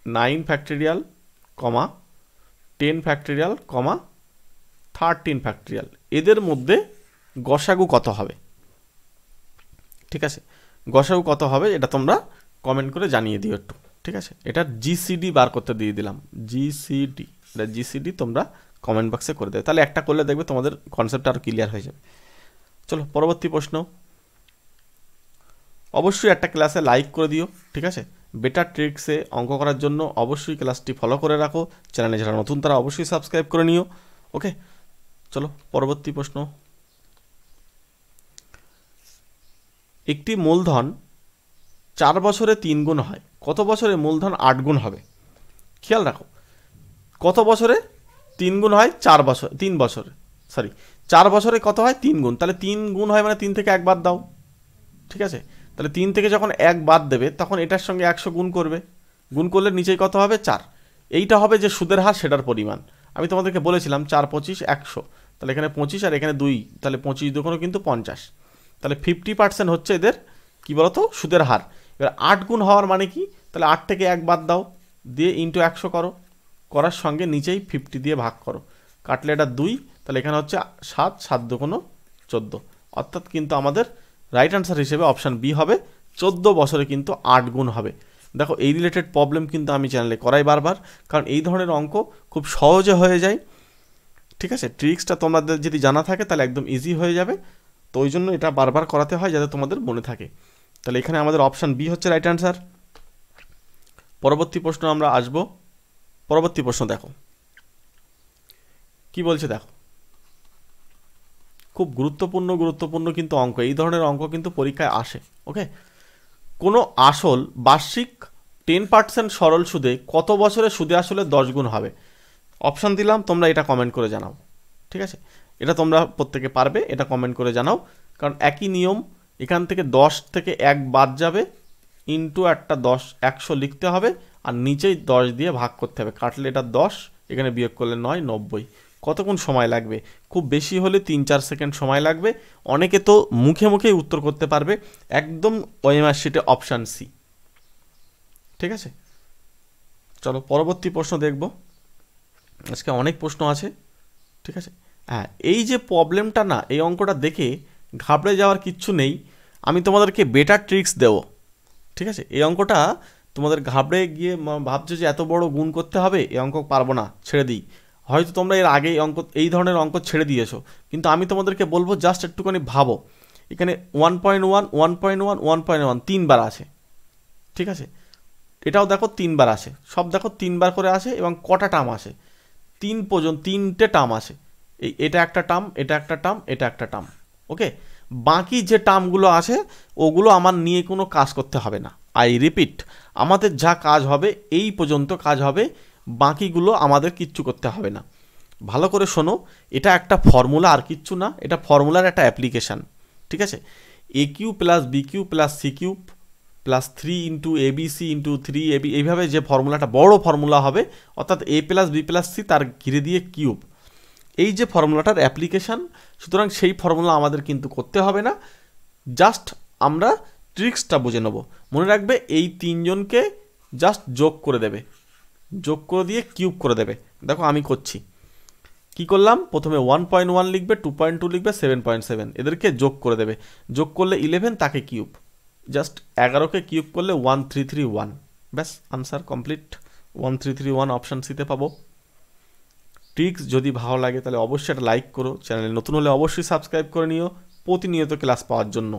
9 ফ্যাক্টোরিয়াল কমা 10 ফ্যাক্টোরিয়াল কমা 13 ফ্যাক্টোরিয়াল, এদের মধ্যে গসাগু কত হবে, ঠিক আছে, গসাগু কত হবে এটা তোমরা কমেন্ট করে জানিয়ে দিও একটু, ঠিক আছে। এটা জিসিডি বার করতে দিয়ে দিলাম, জিসিডি, এটা জিসিডি তোমরা কমেন্ট বক্সে করে দেবে, তাহলে একটা করলে দেখবে তোমাদের কনসেপ্ট আরও ক্লিয়ার হয়ে যাবে। চলো পরবর্তী প্রশ্ন। অবশ্যই একটা ক্লাসে লাইক করে দিও, ঠিক আছে। বেটার ট্রিক্সে অঙ্ক করার জন্য অবশ্যই ক্লাসটি ফলো করে রাখো, চ্যানেলে যারা নতুন তারা অবশ্যই সাবস্ক্রাইব করে নিও, ওকে। চলো পরবর্তী প্রশ্ন। একটি মূলধন 4 বছরে 3 গুণ হয়, কত বছরে মূলধন 8 গুণ হবে? খেয়াল রাখো, কত বছরে 3 গুণ হয়? 4 বছর, 3 বছরে, সরি 4 বছরে কত হয়? 3 গুণ, তাহলে 3 গুণ হয় মানে 3 থেকে 1 বাদ দাও, ঠিক আছে। তাহলে 3 থেকে যখন 1 বাদ দেবে তখন এটার সঙ্গে 100 গুণ করবে, গুণ করলে নিচেই কত হবে? 4। এইটা হবে যে সুদের হার সেটার পরিমাণ, আমি তোমাদেরকে বলেছিলাম 4 25 100, তাহলে এখানে 25 আর এখানে 2, তাহলে 25 দুগুণ কিন্তু 50, তাহলে 50% হচ্ছে এদের কি বলতো সুদের হার। এবার 8 গুণ হওয়ার মানে কি? তাহলে 8 থেকে 1 বাদ দাও, দিয়ে ইন্টু 100 করো, করার সঙ্গে নিচেই 50 দিয়ে ভাগ করো, কাটলে এটা 2, তাহলে এখানে হচ্ছে 7, 7 দুগুণ 14, অর্থাৎ কিন্তু আমাদের রাইট আনসার হিসেবে অপশান বি হবে, 14 বছরে কিন্তু 8 গুণ হবে। দেখো এই রিলেটেড প্রবলেম কিন্তু আমি চ্যানেলে করাই বারবার, কারণ এই ধরনের অঙ্ক খুব সহজে হয়ে যায়, ঠিক আছে। ট্রিক্সটা তোমাদের যদি জানা থাকে তাহলে একদম ইজি হয়ে যাবে, তো ওই জন্য এটা বারবার করাতে হয় যাতে তোমাদের মনে থাকে। তাহলে এখানে আমাদের অপশান বি হচ্ছে রাইট আনসার। পরবর্তী প্রশ্ন আমরা আসবো। পরবর্তী প্রশ্ন দেখো কি বলছে, দেখো খুব গুরুত্বপূর্ণ কিন্তু অঙ্ক, এই ধরনের অঙ্ক কিন্তু পরীক্ষায় আসে, ওকে। কোনো আসল বার্ষিক 10% সরল সুদে কত বছরে সুদে আসলে 10 গুণ হবে? অপশান দিলাম, তোমরা এটা কমেন্ট করে জানাও, ঠিক আছে। এটা তোমরা প্রত্যেকে পারবে, এটা কমেন্ট করে জানাও, কারণ একই নিয়ম, এখান থেকে 10 থেকে 1 বাদ যাবে, ইন্টু একটা 100 লিখতে হবে, আর নিচেই 10 দিয়ে ভাগ করতে হবে, কাটলে এটা 10, এখানে বিয়োগ করলে 9, 90। কতক্ষণ সময় লাগবে? খুব বেশি হলে 3-4 সেকেন্ড সময় লাগবে, অনেকে তো মুখে মুখেই উত্তর করতে পারবে, একদম ওএমআর শিটে অপশান সি, ঠিক আছে। চলো পরবর্তী প্রশ্ন দেখব, আজকে অনেক প্রশ্ন আছে, ঠিক আছে। হ্যাঁ, এই যে প্রবলেমটা না, এই অঙ্কটা দেখে ঘাবড়ে যাওয়ার কিচ্ছু নেই, আমি তোমাদেরকে বেটার ট্রিক্স দেবো, ঠিক আছে। এই অঙ্কটা তোমাদের ঘাবড়ে গিয়ে ভাবছো যে এত বড় গুণ করতে হবে, এই অঙ্ক পারবো না, ছেড়ে দিই, হয়তো তোমরা এর আগে এই ধরনের অঙ্ক ছেড়ে দিয়েছো, কিন্তু আমি তোমাদেরকে বলবো জাস্ট একটুখানি ভাবো, এখানে 1.1 1.1 1.1 3বার আছে, ঠিক আছে। এটাও দেখো 3বার আসে, সব দেখো 3বার করে আসে, এবং কটা টার্ম আসে? 3 পর্যন্ত 3টে টার্ম আসে, এটা একটা টার্ম, এটা একটা টার্ম, এটা একটা টার্ম, ওকে। বাকি যে টার্মগুলো আছে ওগুলো আমার নিয়ে কোনো কাজ করতে হবে না, আই রিপিট, আমাদের যা কাজ হবে এই পর্যন্ত কাজ হবে, বাকিগুলো আমাদের কিচ্ছু করতে হবে না। ভালো করে শোনো, এটা একটা ফর্মুলা আর কিচ্ছু না, এটা ফর্মুলার একটা অ্যাপ্লিকেশান, ঠিক আছে। A cube plus B cube plus C cube plus 3 into A B C into 3ab, এইভাবে যে ফর্মুলাটা বড় ফর্মুলা হবে, অর্থাৎ A plus B plus C তার ঘিরে দিয়ে কিউব, এই যে ফর্মুলাটার অ্যাপ্লিকেশান, সুতরাং সেই ফর্মুলা আমাদের কিন্তু করতে হবে না, জাস্ট আমরা ট্রিক্সটা বুঝে নেব। মনে রাখবে এই 3 জনকে জাস্ট যোগ করে দেবে, যোগ করে দিয়ে কিউব করে দেবে। দেখো আমি করছি, কি করলাম, প্রথমে 1.1 লিখবে, 2.2 লিখবে, 7.7, এদেরকে যোগ করে দেবে, যোগ করলে 11, তাকে কিউব, জাস্ট 11কে কিউব করলে 1331, ব্যাস আনসার কমপ্লিট, 1331 অপশান সিতে পাবো। ট্রিক্স যদি ভালো লাগে তাহলে অবশ্যই একটা লাইক করো, চ্যানেলে নতুন হলে অবশ্যই সাবস্ক্রাইব করে নিও প্রতিনিয়ত ক্লাস পাওয়ার জন্য,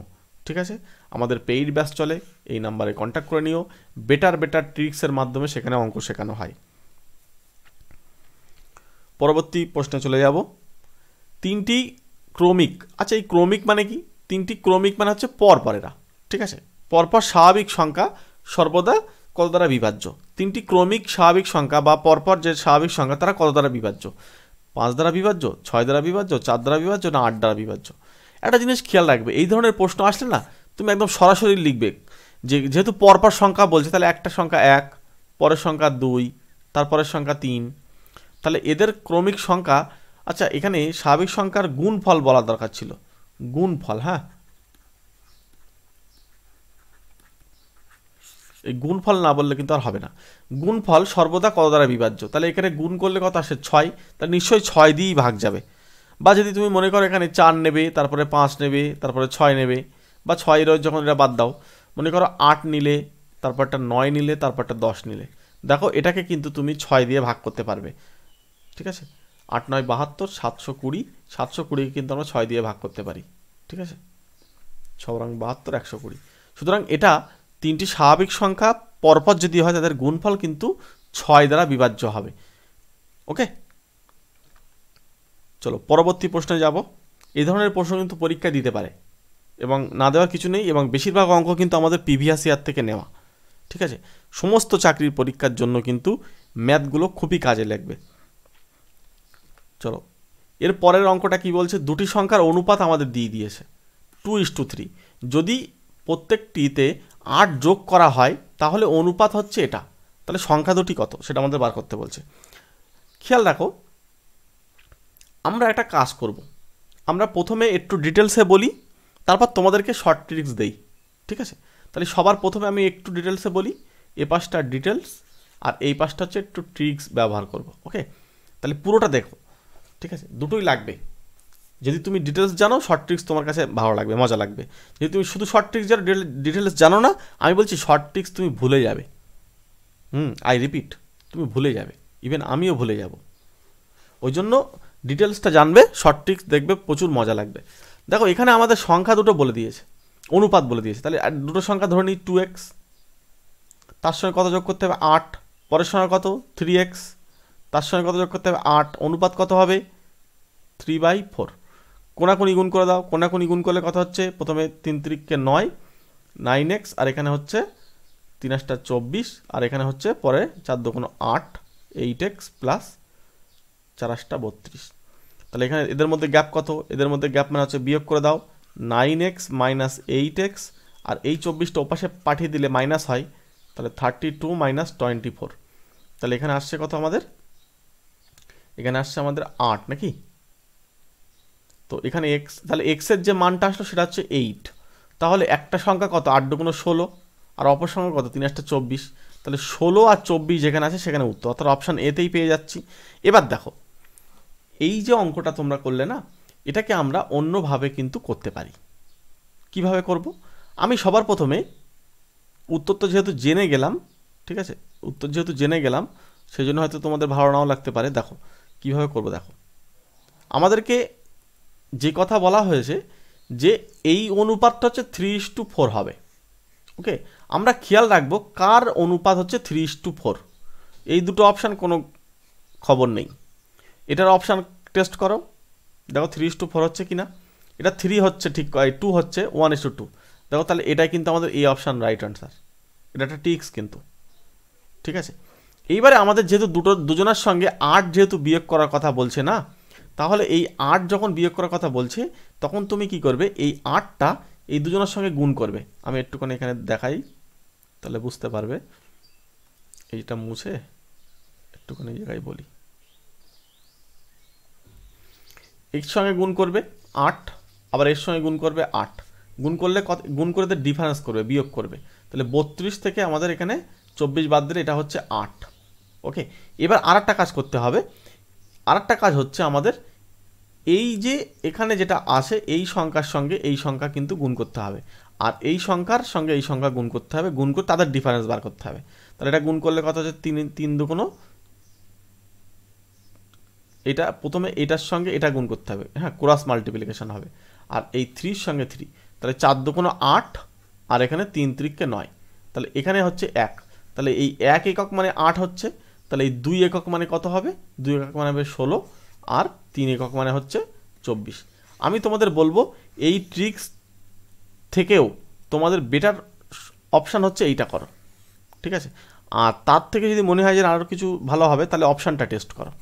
ঠিক আছে। আমাদের পেইড ব্যাচ চলে, এই নাম্বারে কন্ট্যাক্ট করে নিও, বেটার ট্রিক্সের মাধ্যমে সেখানে অঙ্ক শেখানো হয়। পরবর্তী প্রশ্নে চলে যাব, 3টি ক্রমিক, আচ্ছা এই ক্রমিক মানে কি? 3টি ক্রমিক মানে হচ্ছে পরপরেরা, ঠিক আছে, পরপর স্বাভাবিক সংখ্যা সর্বদা কত দ্বারা বিভাজ্য? 3টি ক্রমিক স্বাভাবিক সংখ্যা বা পরপর যে স্বাভাবিক সংখ্যা তারা কত দ্বারা বিভাজ্য? 5 দ্বারা বিভাজ্য, 6 দ্বারা বিভাজ্য, 4 দ্বারা বিভাজ্য, না 8 দ্বারা বিভাজ্য? একটা জিনিস খেয়াল রাখবে, এই ধরনের প্রশ্ন আসলে না তুমি একদম সরাসরি লিখবে, যেহেতু পরপর সংখ্যা বলছে, তাহলে একটা সংখ্যা 1, পরের সংখ্যা 2, তারপরের সংখ্যা 3, তাহলে এদের ক্রমিক সংখ্যা। আচ্ছা এখানে স্বাভাবিক সংখ্যার গুণফল বলা দরকার ছিল, গুণফল, হ্যাঁ এই গুণফল না বললে কিন্তু আর হবে না, গুণফল সর্বদা কত দ্বারা বিভাজ্য, তাহলে এখানে গুণ করলে কত আসে? 6, তাহলে নিশ্চয়ই 6 দিয়েই ভাগ যাবে, বা যদি তুমি মনে করো এখানে 4 নেবে, তারপরে 5 নেবে, তারপরে 6 নেবে, বা 6 যখন এটা বাদ দাও, মনে করো 8 নিলে, তারপরটা 9 নিলে, তারপরটা 10 নিলে, দেখো এটাকে কিন্তু তুমি 6 দিয়ে ভাগ করতে পারবে। ঠিক আছে, 8 9 72, 720, 720 কিন্তু আমরা 6 দিয়ে ভাগ করতে পারি। ঠিক আছে, 6 রং 72, 120। সুতরাং এটা তিনটি স্বাভাবিক সংখ্যা পরপর যদি হয় তাদের গুণফল কিন্তু 6 দ্বারা বিভাজ্য হবে। ওকে, চলো পরবর্তী প্রশ্নে যাব। এই ধরনের প্রশ্ন কিন্তু পরীক্ষা দিতে পারে এবং না দেওয়ার কিছু নেই, এবং বেশিরভাগ অঙ্ক কিন্তু আমাদের প্রিভিয়াস ইয়ার থেকে নেওয়া। ঠিক আছে, সমস্ত চাকরির পরীক্ষার জন্য কিন্তু ম্যাথগুলো খুবই কাজে লাগবে। চলো এর পরের অঙ্কটা কি বলছে, দুটি সংখ্যার অনুপাত আমাদের দিয়ে দিয়েছে 2:3। যদি প্রত্যেকটিতে 8 যোগ করা হয় তাহলে অনুপাত হচ্ছে এটা, তাহলে সংখ্যা দুটি কত সেটা আমাদের বার করতে বলছে। খেয়াল রাখো, আমরা একটা কাজ করব, আমরা প্রথমে একটু ডিটেলসে বলি, তারপর তোমাদেরকে শর্ট ট্রিক্স দেই। ঠিক আছে, তাহলে সবার প্রথমে আমি একটু ডিটেলসে বলি, এ পাশটা ডিটেলস আর এই পাশটা হচ্ছে একটু ট্রিক্স ব্যবহার করব। ওকে, তাহলে পুরোটা দেখো। ঠিক আছে, দুটোই লাগবে। যদি তুমি ডিটেলস জানো, শর্ট ট্রিক্স তোমার কাছে ভালো লাগবে, মজা লাগবে। যদি তুমি শুধু শর্ট ট্রিক্স জানো, ডিটেলস জানো না, আমি বলছি শর্ট ট্রিক্স তুমি ভুলে যাবে। আই রিপিট, তুমি ভুলে যাবে, ইভেন আমিও ভুলে যাব। ওই জন্য ডিটেলসটা জানবে, শর্ট ট্রিক্স দেখবে, প্রচুর মজা লাগবে। দেখো এখানে আমাদের সংখ্যা দুটো বলে দিয়েছে, অনুপাত বলে দিয়েছে। তাহলে দুটো সংখ্যা ধরে নিই 2x, তার সঙ্গে কত যোগ করতে হবে 8, পরের সঙ্গে কত 3x, তার সঙ্গে কত যোগ করতে হবে 8, অনুপাত কত হবে 3/4। কোনাকুনি গুণ করে দাও, কোনাকুনি গুণ করলে কত হচ্ছে, প্রথমে 3 3 9, 9x, আর এখানে হচ্ছে 3 8 24, আর এখানে হচ্ছে পরে 4 2 8, 8x প্লাস 4 8 32। তাহলে এখানে এদের মধ্যে গ্যাপ কত, এদের মধ্যে গ্যাপ মানে হচ্ছে বিয়োগ করে দাও 9x মাইনাস 8x, আর এই 24টা ওপাশে পাঠিয়ে দিলে মাইনাস হয়, তাহলে 32 মাইনাস 24। তাহলে এখানে আসছে কত আমাদের, এখানে আসছে আমাদের 8 নাকি। তো এখানে x, তাহলে x এর যে মানটা আসলো সেটা হচ্ছে 8। তাহলে একটা সংখ্যা কত 8 2 16, আর অপর সংখ্যা কত 3 8 24। তাহলে 16 আর 24 যেখানে আছে সেখানে উত্তর, অর্থাৎ অপশান এতেই পেয়ে যাচ্ছি। এবার দেখো এই যে অঙ্কটা তোমরা করলে না, এটাকে আমরা অন্যভাবে কিন্তু করতে পারি। কিভাবে করব, আমি সবার প্রথমে উত্তর তো যেহেতু জেনে গেলাম, ঠিক আছে, উত্তর যেহেতু জেনে গেলাম সেই জন্য হয়তো তোমাদের ভালো নাও লাগতে পারে। দেখো কিভাবে করব, দেখো আমাদেরকে যে কথা বলা হয়েছে যে এই অনুপাতটা হচ্ছে 3:4 হবে। ওকে, আমরা খেয়াল রাখবো কার অনুপাত হচ্ছে 3:4। এই দুটো অপশান কোনো খবর নেই, এটার অপশান টেস্ট করো, দেখো 3:4 হচ্ছে কিনা। এটা 3 হচ্ছে ঠিক, 2 হচ্ছে 1:2। দেখো তাহলে এটাই কিন্তু আমাদের এই অপশান রাইট আনসার, এটা একটা টিক্স কিন্তু। ঠিক আছে, এইবারে আমাদের যেহেতু দুজনের সঙ্গে 8 যেহেতু বিয়োগ করার কথা বলছে না, তাহলে এই 8 যখন বিয়োগ করার কথা বলছে তখন তুমি কি করবে, এই 8টা এই দুজনের সঙ্গে গুণ করবে। আমি একটুখানি এখানে দেখাই তাহলে বুঝতে পারবে, এইটা মুছে একটুখানি এই জায়গায় বলি। এর সঙ্গে গুণ করবে 8, আবার এর সঙ্গে গুণ করবে 8, গুণ করলে কত, গুণ করে ডিফারেন্স করবে, বিয়োগ করবে। তাহলে 32 থেকে আমাদের এখানে 24 বাদ দিলে এটা হচ্ছে 8। ওকে, এবার আর একটা কাজ করতে হবে, আর একটা কাজ হচ্ছে আমাদের এই যে এখানে যেটা আসে এই সংখ্যার সঙ্গে এই সংখ্যা কিন্তু গুণ করতে হবে, আর এই সংখ্যার সঙ্গে এই সংখ্যা গুণ করতে হবে, গুণ করে তাদের ডিফারেন্স বার করতে হবে। তাহলে এটা গুণ করলে কত হচ্ছে 3 3 2, এটা প্রথমে এটার সঙ্গে এটা গুণ করতে হবে, হ্যাঁ ক্রস মাল্টিপ্লিকেশন হবে, আর এই 3 সঙ্গে 3, তাহলে 4 2 8, আর এখানে 3 3 9, তাহলে এখানে হচ্ছে 1, তাহলে এই 1 একক মানে 8 হচ্ছে, তাহলে এই 2 একক মানে কত হবে, 2 একক মানে হবে 16, আর 3 একক মানে হচ্ছে 24। আমি তোমাদের বলবো এই ট্রিক্স থেকেও তোমাদের বেটার অপশান হচ্ছে এইটা করো। ঠিক আছে, আর তার থেকে যদি মনে হয় যে আরও কিছু ভালো হবে তাহলে অপশানটা টেস্ট করো,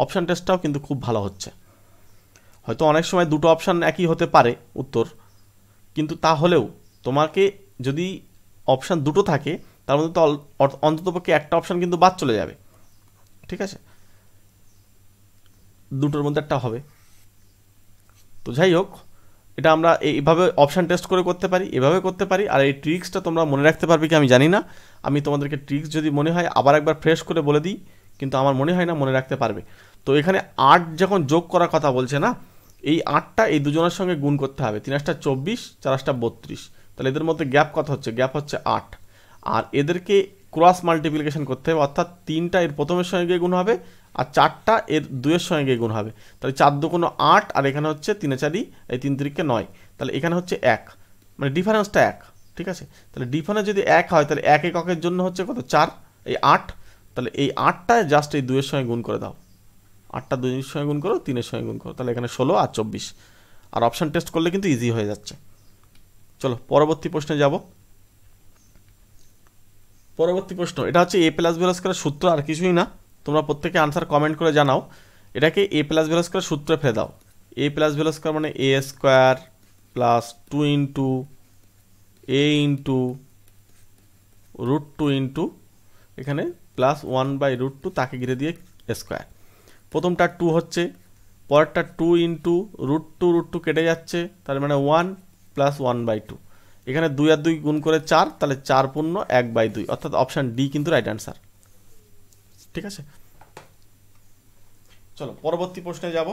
অপশান টেস্টটাও কিন্তু খুব ভালো হচ্ছে। হয়তো অনেক সময় দুটো অপশান একই হতে পারে উত্তর, কিন্তু তাহলেও তোমাকে যদি অপশান দুটো থাকে তার মধ্যে তো অন্ততপক্ষে একটা অপশান কিন্তু বাদ চলে যাবে। ঠিক আছে, দুটোর মধ্যে একটা হবে। তো যাই হোক, এটা আমরা এইভাবে অপশান টেস্ট করে করতে পারি, এভাবে করতে পারি। আর এই ট্রিক্সটা তোমরা মনে রাখতে পারবে কি আমি জানি না, আমি তোমাদেরকে ট্রিক্স যদি মনে হয় আবার একবার ফ্রেশ করে বলে দিই, কিন্তু আমার মনে হয় না মনে রাখতে পারবে। তো এখানে 8 যখন যোগ করার কথা বলছে না, এই 8টা এই দুজনের সঙ্গে গুণ করতে হবে, 3 8 24, 4 8 32, তাহলে এদের মধ্যে গ্যাপ কত হচ্ছে, গ্যাপ হচ্ছে 8। আর এদেরকে ক্রস মাল্টিপ্লিকেশন করতে হবে, অর্থাৎ 3টা এর প্রথমের সঙ্গে গিয়ে গুণ হবে আর 4টা এর 2-এর সঙ্গে গিয়ে গুণ হবে। তাহলে 4 2 8 আর এখানে হচ্ছে 3 4 এই 3 3 9, তাহলে এখানে হচ্ছে 1, মানে ডিফারেন্সটা 1, ঠিক আছে। তাহলে ডিফারেন্স যদি 1 হয় তাহলে 1 এককের জন্য হচ্ছে কত, 4, এই 8, তাহলে এই 8টা জাস্ট এই 2-এর সঙ্গে গুণ করে দাও, 8টা 2-এর সঙ্গে গুণ করো, 3-এর সঙ্গে গুণ করো, তাহলে এখানে 16 আর 24, আর অপশান টেস্ট করলে কিন্তু ইজি হয়ে যাচ্ছে। চলো পরবর্তী প্রশ্নে যাব। পরবর্তী প্রশ্ন, এটা হচ্ছে a প্লাস b হোল স্কয়ারের সূত্র, আর কিছুই না। তোমরা প্রত্যেকে আনসার কমেন্ট করে জানাও। এটাকে a প্লাস b হোল স্কয়ারের সূত্রে ফেলে দাও। a plus b whole square মানে a square plus 2 into a into root 2 into এখানে প্লাস 1/√2 তাকে ঘিরে দিয়ে স্কয়ার। প্রথমটা 2 হচ্ছে, পরেরটা 2 ইন্টু √2 কেটে যাচ্ছে, তার মানে 1 প্লাস 1/2, এখানে 2 আর 2 গুণ করে 4, তাহলে 4 পূর্ণ 1/2, অর্থাৎ অপশান ডি কিন্তু রাইট অ্যান্সার, ঠিক আছে। চলো পরবর্তী প্রশ্নে যাব।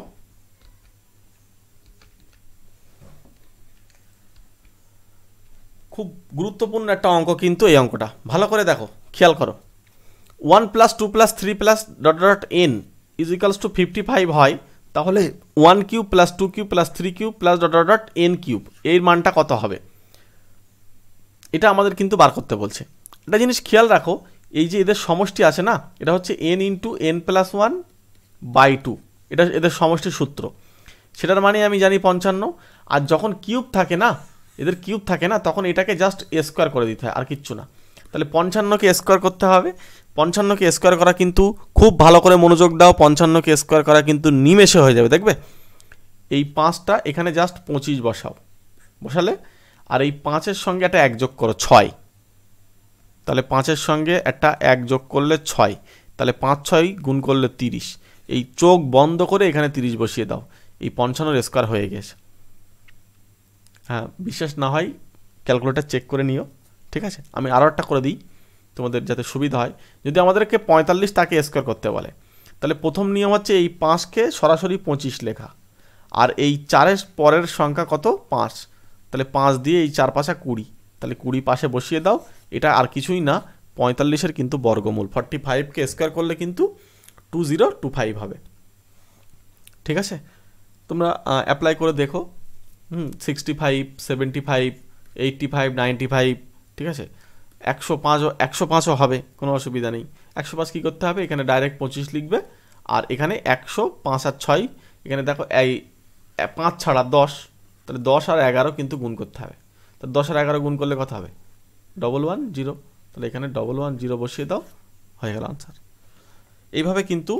খুব গুরুত্বপূর্ণ একটা অঙ্ক কিন্তু এই অঙ্কটা, ভালো করে দেখো, খেয়াল করো। 1 + 2 + 3 + ... n = 55 হয়, তাহলে 1³ + 2³ + 3³ + ... n³ এর মানটা কত হবে? এটা আমাদের কিন্তু বার করতে বলছে। একটা জিনিস খেয়াল রাখো, এই যে এদের সমষ্টি আছে না, এটা হচ্ছে n × n + 1/2, এটা এদের সমষ্টির সূত্র। সেটার মানে আমি জানি 55, আর যখন কিউব থাকে না, এদের কিউব থাকে না, তখন এটাকে জাস্ট স্কোয়ার করে দিতে হয়, আর কিচ্ছু না। তাহলে 55কে স্কোয়ার করতে হবে। 55কে স্কোয়ার করা কিন্তু খুব ভালো করে মনোযোগ দাও, 55কে স্কোয়ার করা কিন্তু নিমেষে হয়ে যাবে, দেখবে। এই 5টা এখানে জাস্ট 25 বসাও, বসালে আর এই 5-এর সঙ্গে একটা 1 যোগ করো, 6, তাহলে 5-এর সঙ্গে একটা 1 যোগ করলে 6, তাহলে 5 6 গুণ করলে 30, এই চোখ বন্ধ করে এখানে 30 বসিয়ে দাও, এই 55 স্কোয়ার হয়ে গেছে। হ্যাঁ, বিশ্বাস না হয় ক্যালকুলেটর চেক করে নিও, ঠিক আছে। আমি আরও একটা করে দিই তোমাদের যাতে সুবিধা হয়। যদি আমাদেরকে 45 তাকে স্কোয়ার করতে বলে, তাহলে প্রথম নিয়ম হচ্ছে এই 5কে সরাসরি 25 লেখা, আর এই 4-এর পরের সংখ্যা কত, 5, তাহলে 5 দিয়ে এই 4 5 20, তাহলে 20 পাশে বসিয়ে দাও। এটা আর কিছুই না, 45-এর কিন্তু বর্গমূল। 45কে স্কোয়ার করলে কিন্তু 2025 হবে, ঠিক আছে। তোমরা অ্যাপ্লাই করে দেখো, 65 75 85 95, ঠিক আছে। 105ও হবে, কোনো অসুবিধা নেই। 105 কী করতে হবে, এখানে ডাইরেক্ট 25 লিখবে, আর এখানে 105 আর 6, এখানে দেখো এই 5 ছাড়া 10, তাহলে 10 আর 11 কিন্তু গুণ করতে হবে। তো 10 আর 11 গুণ করলে কত হবে, 110, তাহলে এখানে 110 বসিয়ে দাও, হয়ে গেল আনসার। এইভাবে কিন্তু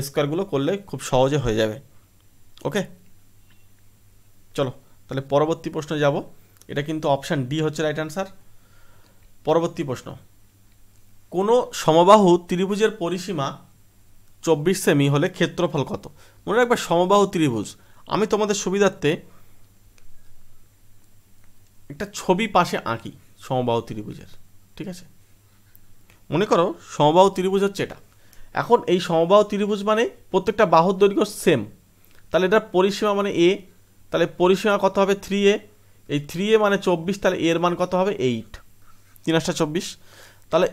স্কোয়ারগুলো করলে খুব সহজে হয়ে যাবে, ওকে। চলো তাহলে পরবর্তী প্রশ্নে যাব। এটা কিন্তু অপশান ডি হচ্ছে রাইট অ্যান্সার। পরবর্তী প্রশ্ন, কোনো সমবাহু ত্রিভুজের পরিসীমা 24 সেমি হলে ক্ষেত্রফল কত? মনে রাখবে সমবাহু ত্রিভুজ, আমি তোমাদের সুবিধার্থে একটা ছবি পাশে আঁকি সমবাহু ত্রিভুজের, ঠিক আছে। মনে করো সমবাহু ত্রিভুজ হচ্ছে এটা। এখন এই সমবাহু ত্রিভুজ মানে প্রত্যেকটা বাহুর দৈর্ঘ্য সেম, তাহলে এটার পরিসীমা মানে এ, তাহলে পরিসীমা কত হবে 3a, এই 3a মানে 24, তাহলে এর মান কত হবে 8, 3 8 24, তাহলে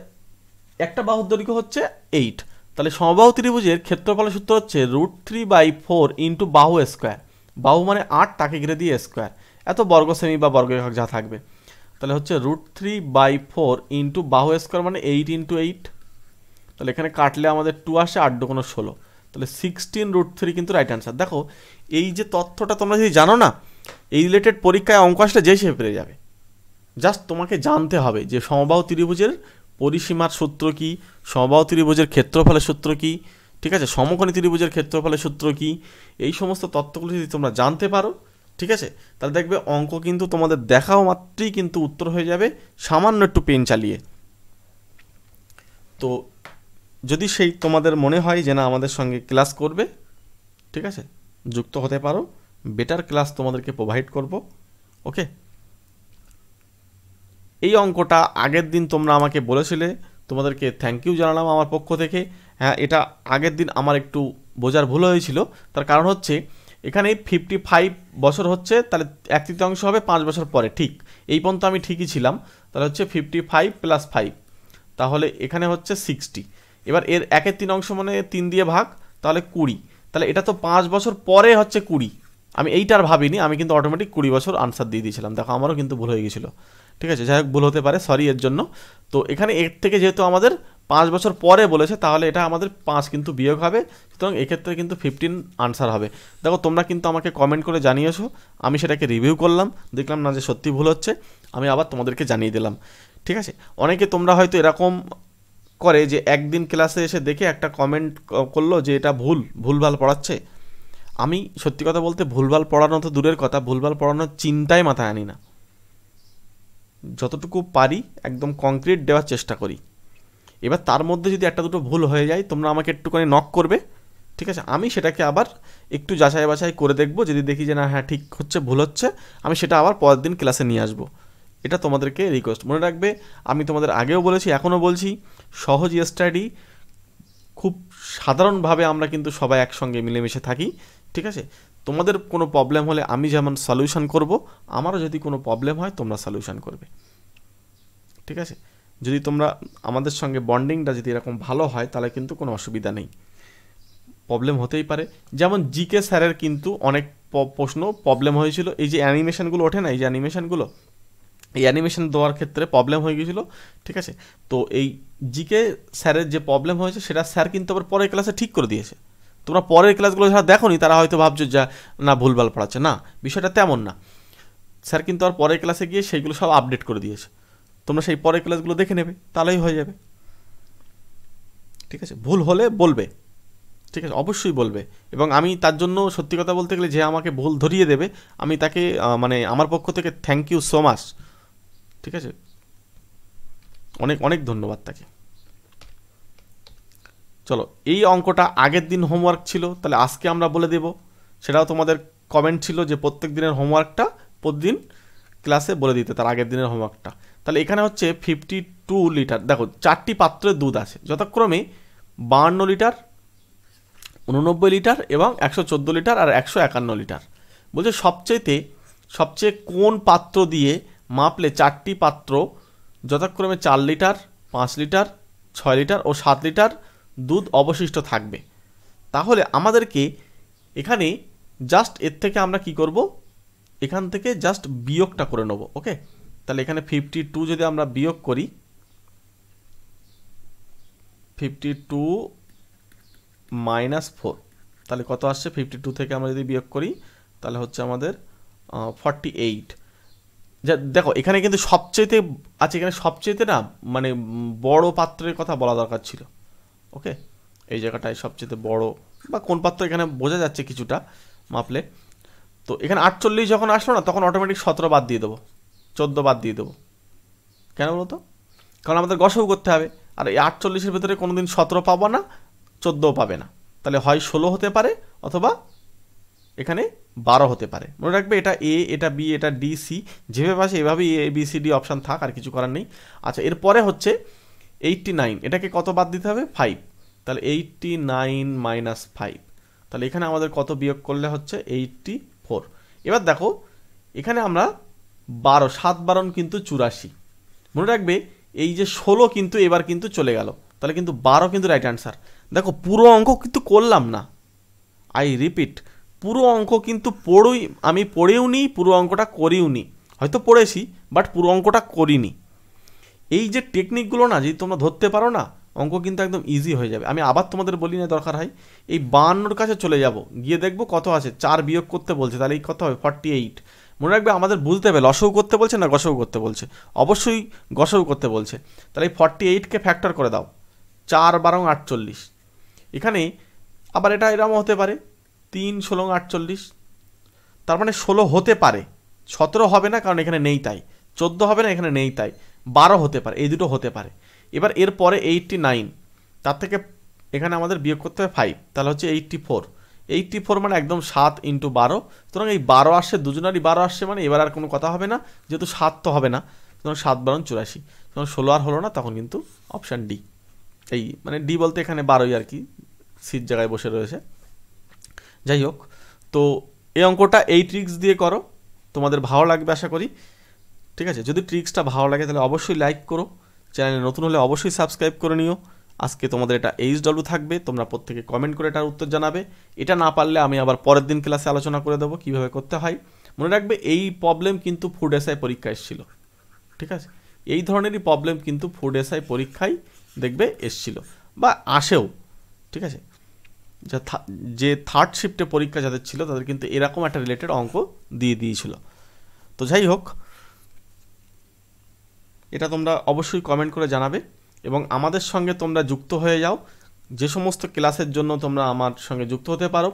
একটা বাহুর দৈর্ঘ্য হচ্ছে 8, তাহলে সমবাহু ত্রিভুজের ক্ষেত্রফলের সূত্র হচ্ছে √3/4 ইন্টু বাহু স্কোয়ার। বাহু মানে 8, তাকে ঘিরে দিয়ে স্কোয়ার, এত বর্গ সেমি বা বর্গ একক যা থাকবে, তাহলে হচ্ছে √3/4 ইন্টু বাহু স্কোয়ার মানে 8 × 8, তাহলে এখানে কাটলে আমাদের 2 আসে, 8 2 16, তাহলে 16√3 কিন্তু রাইট অ্যান্সার। দেখো এই যে তথ্যটা তোমরা যদি জানো না, এই রিলেটেড পরীক্ষায় অঙ্ক আসলে যেই সে পেরে যাবে। জাস্ট তোমাকে জানতে হবে যে সমবাহু ত্রিভুজের পরিসীমার সূত্র কি, সমবাহু ত্রিভুজের ক্ষেত্রফলের সূত্র কি, ঠিক আছে, সমকোণী ত্রিভুজের ক্ষেত্রফলের সূত্র কি, এই সমস্ত তথ্যগুলো যদি তোমরা জানতে পারো, ঠিক আছে, তাহলে দেখবে অঙ্ক কিন্তু তোমাদের দেখাও মাত্রই কিন্তু উত্তর হয়ে যাবে, সামান্য একটু পেন চালিয়ে। তো যদি সেই তোমাদের মনে হয় যে না আমাদের সঙ্গে ক্লাস করবে, ঠিক আছে, যুক্ত হতে পারো, বেটার ক্লাস তোমাদেরকে প্রোভাইড করব, ওকে। এই অঙ্কটা আগের দিন তোমরা আমাকে বলেছিলে, তোমাদেরকে থ্যাংক ইউ জানালাম আমার পক্ষ থেকে। হ্যাঁ, এটা আগের দিন আমার একটু বোঝার ভুল হয়েছিল, তার কারণ হচ্ছে এখানে 55 বছর হচ্ছে, তাহলে 1/3 হবে 5 বছর পরে, ঠিক এই পর্যন্ত আমি ঠিকই ছিলাম। তাহলে হচ্ছে 55 + 5, তাহলে এখানে হচ্ছে 60। এবার এর 1/3 মানে 3 দিয়ে ভাগ, তাহলে 20। তাহলে এটা তো 5 বছর পরে হচ্ছে 20, আমি এইটার ভাবিনি, আমি কিন্তু অটোমেটিক 20 বছর আনসার দিয়ে দিয়েছিলাম। দেখো আমারও কিন্তু ভুল হয়ে গেছিলো, ঠিক আছে, যাই হোক ভুল হতে পারে, সরি এর জন্য। তো এখানে এর থেকে যেহেতু আমাদের 5 বছর পরে বলেছে, তাহলে এটা আমাদের 5 কিন্তু বিয়োগ হবে, সুতরাং এক্ষেত্রে কিন্তু 15 আনসার হবে। দেখো তোমরা কিন্তু আমাকে কমেন্ট করে জানিয়েছো, আমি সেটাকে রিভিউ করলাম, দেখলাম না যে সত্যি ভুল হচ্ছে, আমি আবার তোমাদেরকে জানিয়ে দিলাম, ঠিক আছে। অনেকে তোমরা হয়তো এরকম করে যে একদিন ক্লাসে এসে দেখে একটা কমেন্ট করলো যে এটা ভুলভাল পড়াচ্ছে। আমি সত্যি কথা বলতে ভুলভাল পড়ানো তো দূরের কথা, ভুলভাল পড়ানোর চিন্তাই মাথায় আনি না, যতটুকু পারি একদম কংক্রিট দেওয়ার চেষ্টা করি। এবার তার মধ্যে যদি একটা দুটো ভুল হয়ে যায়, তোমরা আমাকে একটুখানি নক করবে, ঠিক আছে, আমি সেটাকে আবার একটু যাচাই বাছাই করে দেখবো, যদি দেখি যে না হ্যাঁ ঠিক হচ্ছে ভুল হচ্ছে, আমি সেটা আবার পরের দিন ক্লাসে নিয়ে আসবো। এটা তোমাদেরকে রিকোয়েস্ট, মনে রাখবে আমি তোমাদের আগেও বলেছি এখনও বলছি, সহজ স্টাডি খুব সাধারণভাবে আমরা কিন্তু সবাই একসঙ্গে মিলেমিশে থাকি, ঠিক আছে। তোমাদের কোনো প্রবলেম হলে আমি যেমন সলিউশন করব, আমারও যদি কোনো প্রবলেম হয় তোমরা সলিউশন করবে, ঠিক আছে। যদি তোমরা আমাদের সঙ্গে বন্ডিংটা যদি এরকম ভালো হয়, তাহলে কিন্তু কোনো অসুবিধা নেই, প্রবলেম হতেই পারে। যেমন জিকে স্যারের কিন্তু অনেক প্রশ্ন প্রবলেম হয়েছিল, এই যে অ্যানিমেশনগুলো ওঠে না, এই যে অ্যানিমেশনগুলো, এই অ্যানিমেশন দেওয়ার ক্ষেত্রে প্রবলেম হয়ে গিয়েছিলো, ঠিক আছে। তো এই জিকে স্যারের যে প্রবলেম হয়েছে, সেটা স্যার কিন্তু আবার পরের ক্লাসে ঠিক করে দিয়েছে। তোমরা পরের ক্লাসগুলো যারা দেখো নি, তারা হয়তো ভাবছো যা না ভুলভাল পড়াচ্ছে, না বিষয়টা তেমন না। স্যার কিন্তু আর পরের ক্লাসে গিয়ে সেইগুলো সব আপডেট করে দিয়েছে, তোমরা সেই পরের ক্লাসগুলো দেখে নেবে, তাহলেই হয়ে যাবে, ঠিক আছে। ভুল হলে বলবে, ঠিক আছে, অবশ্যই বলবে। এবং আমি তার জন্য সত্যি কথা বলতে গেলে, যে আমাকে ভুল ধরিয়ে দেবে, আমি তাকে মানে আমার পক্ষ থেকে থ্যাংক ইউ সো মাচ, ঠিক আছে, অনেক অনেক ধন্যবাদ তাকে। চলো, এই অঙ্কটা আগের দিন হোমওয়ার্ক ছিল, তাহলে আজকে আমরা বলে দেব, সেটাও তোমাদের কমেন্ট ছিল যে প্রত্যেক দিনের হোমওয়ার্কটা প্রতিদিন ক্লাসে বলে দিতে, তার আগের দিনের হোমওয়ার্কটা। তাহলে এখানে হচ্ছে 52 লিটার, দেখো 4টি পাত্রে দুধ আছে, যথাক্রমে 52 লিটার, 89 লিটার এবং 114 লিটার আর 151 লিটার। বলছে সবচেয়ে কোন পাত্র দিয়ে মাপলে 4টি পাত্র যথাক্রমে 4 লিটার, 5 লিটার, 6 লিটার ও 7 লিটার দুধ অবশিষ্ট থাকবে। তাহলে আমাদেরকে এখানে জাস্ট এর থেকে আমরা কি করব, এখান থেকে জাস্ট বিয়োগটা করে নেব, ওকে। তাহলে এখানে 52 যদি আমরা বিয়োগ করি, 52 - 4, তাহলে কত আসছে, 52 থেকে আমরা যদি বিয়োগ করি তাহলে হচ্ছে আমাদের 48। যা দেখো এখানে কিন্তু সবচেয়েতে আছে, এখানে সবচেয়েতে না মানে বড় পাত্রের কথা বলা দরকার ছিল, ওকে। এই জায়গাটায় সবচেয়ে বড় বা কোন পাত্র এখানে বোঝা যাচ্ছে কিছুটা মাপলে। তো এখানে 48 যখন আসলো না, তখন অটোমেটিক 17 বাদ দিয়ে দেবো, 14 বাদ দিয়ে দেবো। কেন বলো তো? কারণ আমাদের গসাগু করতে হবে, আর এই 48-এর ভেতরে কোনোদিন 17 পাবো না, 14ও পাবে না, তাহলে হয় 16 হতে পারে অথবা এখানে 12 হতে পারে। মনে রাখবে এটা এ, এটা বি, এটা ডি, সি, যেভাবে আসে এভাবেই এ বি সি ডি অপশান থাক, আর কিছু করার নেই। আচ্ছা, এরপরে হচ্ছে 89, এটাকে কত বাদ দিতে হবে, 5, তাহলে 89 - 5, তাহলে এখানে আমাদের কত বিয়োগ করলে হচ্ছে 84। এবার দেখো এখানে আমরা 12, 7 12 কিন্তু 84। মনে রাখবে এই যে 16 কিন্তু এবার কিন্তু চলে গেল, তাহলে কিন্তু 12 কিন্তু রাইট অ্যান্সার। দেখো পুরো অঙ্ক কিন্তু করলাম না, আই রিপিট, পুরো অঙ্ক কিন্তু আমি পড়েও নি, পুরো অঙ্কটা করিও নি, হয়তো পড়েছি বাট পুরো অঙ্কটা করিনি। এই যে টেকনিকগুলো না যদি তোমরা ধরতে পারো না, অঙ্ক কিন্তু একদম ইজি হয়ে যাবে। আমি আবার তোমাদের বলি না, দরকার হয় এই 52-র কাছে চলে যাব, গিয়ে দেখবো কত আছে, 4 বিয়োগ করতে বলছে, তাহলে এই কত হবে 48। মনে রাখবে আমাদের বুঝতে হবে লসাগু করতে বলছে না গসাগু করতে বলছে, অবশ্যই গসাগু করতে বলছে। তাহলে এই 48কে ফ্যাক্টর করে দাও, 4 12 48। এখানে আবার এটা এরকম হতে পারে 3 16 48, তার মানে 16 হতে পারে, 17 হবে না কারণ এখানে নেই তাই, 14 হবে না এখানে নেই তাই, 12 হতে পারে, এই দুটো হতে পারে। এবার এরপরে 89, তার থেকে এখানে আমাদের বিয়োগ করতে হবে 5, তাহলে হচ্ছে 84 মানে একদম 7 × 12, সুতরাং এই 12 আসছে, দুজনারই 12 আসছে, মানে এবার আর কোনো কথা হবে না, যেহেতু 7 তো হবে না, সুতরাং 7 12 84, সুতরাং 16 আর হলো না, তখন কিন্তু অপশান ডি, এই মানে ডি বলতে এখানে 12ই আর কি সিট জায়গায় বসে রয়েছে। যাই হোক, তো এই অঙ্কটা এই ট্রিক্স দিয়ে করো, তোমাদের ভালো লাগবে আশা করি। ঠিক আছে, যদি ট্রিক্সটা ভালো লাগে তাহলে অবশ্যই লাইক করো, চ্যানেলে নতুন হলে অবশ্যই সাবস্ক্রাইব করে নিও। আজকে তোমাদের এটা HW থাকবে, তোমরা প্রত্যেকে কমেন্ট করে এটার উত্তর জানাবে। এটা না পারলে আমি আবার পরের দিন ক্লাসে আলোচনা করে দেবো কীভাবে করতে হয়। মনে রাখবে এই প্রবলেম কিন্তু ফুড এসআই পরীক্ষায় এসেছিল। ঠিক আছে, এই ধরনেরই প্রবলেম কিন্তু ফুড এসআই পরীক্ষায় দেখবে এসছিল বা আসেও। ঠিক আছে, যে থার্ড শিফটে পরীক্ষা যাদের ছিল তাদের কিন্তু এরকম একটা রিলেটেড অঙ্ক দিয়ে দিয়েছিল। তো যাই হোক, এটা তোমরা অবশ্যই কমেন্ট করে জানাবে এবং আমাদের সঙ্গে তোমরা যুক্ত হয়ে যাও। যে সমস্ত ক্লাসের জন্য তোমরা আমার সঙ্গে যুক্ত হতে পারো,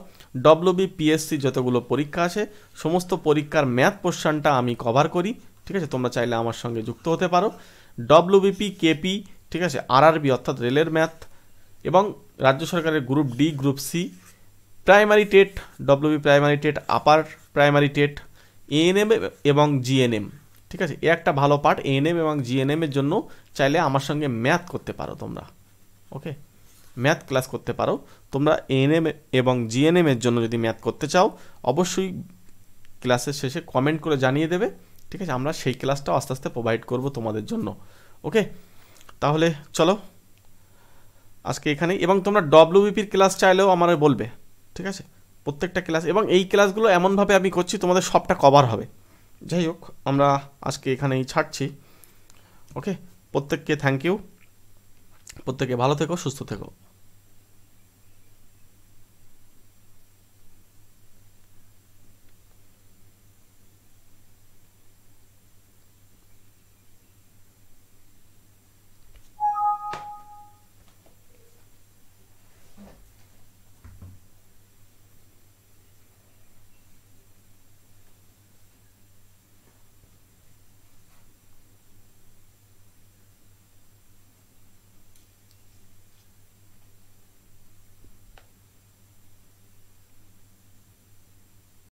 WBPSC যতগুলো পরীক্ষা আছে সমস্ত পরীক্ষার ম্যাথ পোর্শনটা আমি কভার করি। ঠিক আছে, তোমরা চাইলে আমার সঙ্গে যুক্ত হতে পারো। WBP, KP, ঠিক আছে, RRB অর্থাৎ রেলের ম্যাথ এবং রাজ্য সরকারের group D, group C, primary TET, WB primary TET, upper primary TET, ANM এবং GNM। ঠিক আছে, এ একটা ভালো পার্ট। ANM এবং GNM এর জন্য চাইলে আমার সঙ্গে ম্যাথ করতে পারো তোমরা। ওকে, ম্যাথ ক্লাস করতে পারো তোমরা। ANM এবং GNM এর জন্য যদি ম্যাথ করতে চাও অবশ্যই ক্লাসের শেষে কমেন্ট করে জানিয়ে দেবে। ঠিক আছে, আমরা সেই ক্লাসটাও আস্তে আস্তে প্রোভাইড করব তোমাদের জন্য। ওকে, তাহলে চলো আজকে এখানেই। এবং তোমরা WBPর ক্লাস চাইলেও আমার বলবে। ঠিক আছে, প্রত্যেকটা ক্লাস এবং এই ক্লাসগুলো এমনভাবে আমি করছি তোমাদের সবটা কভার হবে। যাই হোক, আমরা আজকে এখানেই ছাড়ছি। ওকে, প্রত্যেককে থ্যাংক ইউ, প্রত্যেকে ভালো থেকো, সুস্থ থেকো।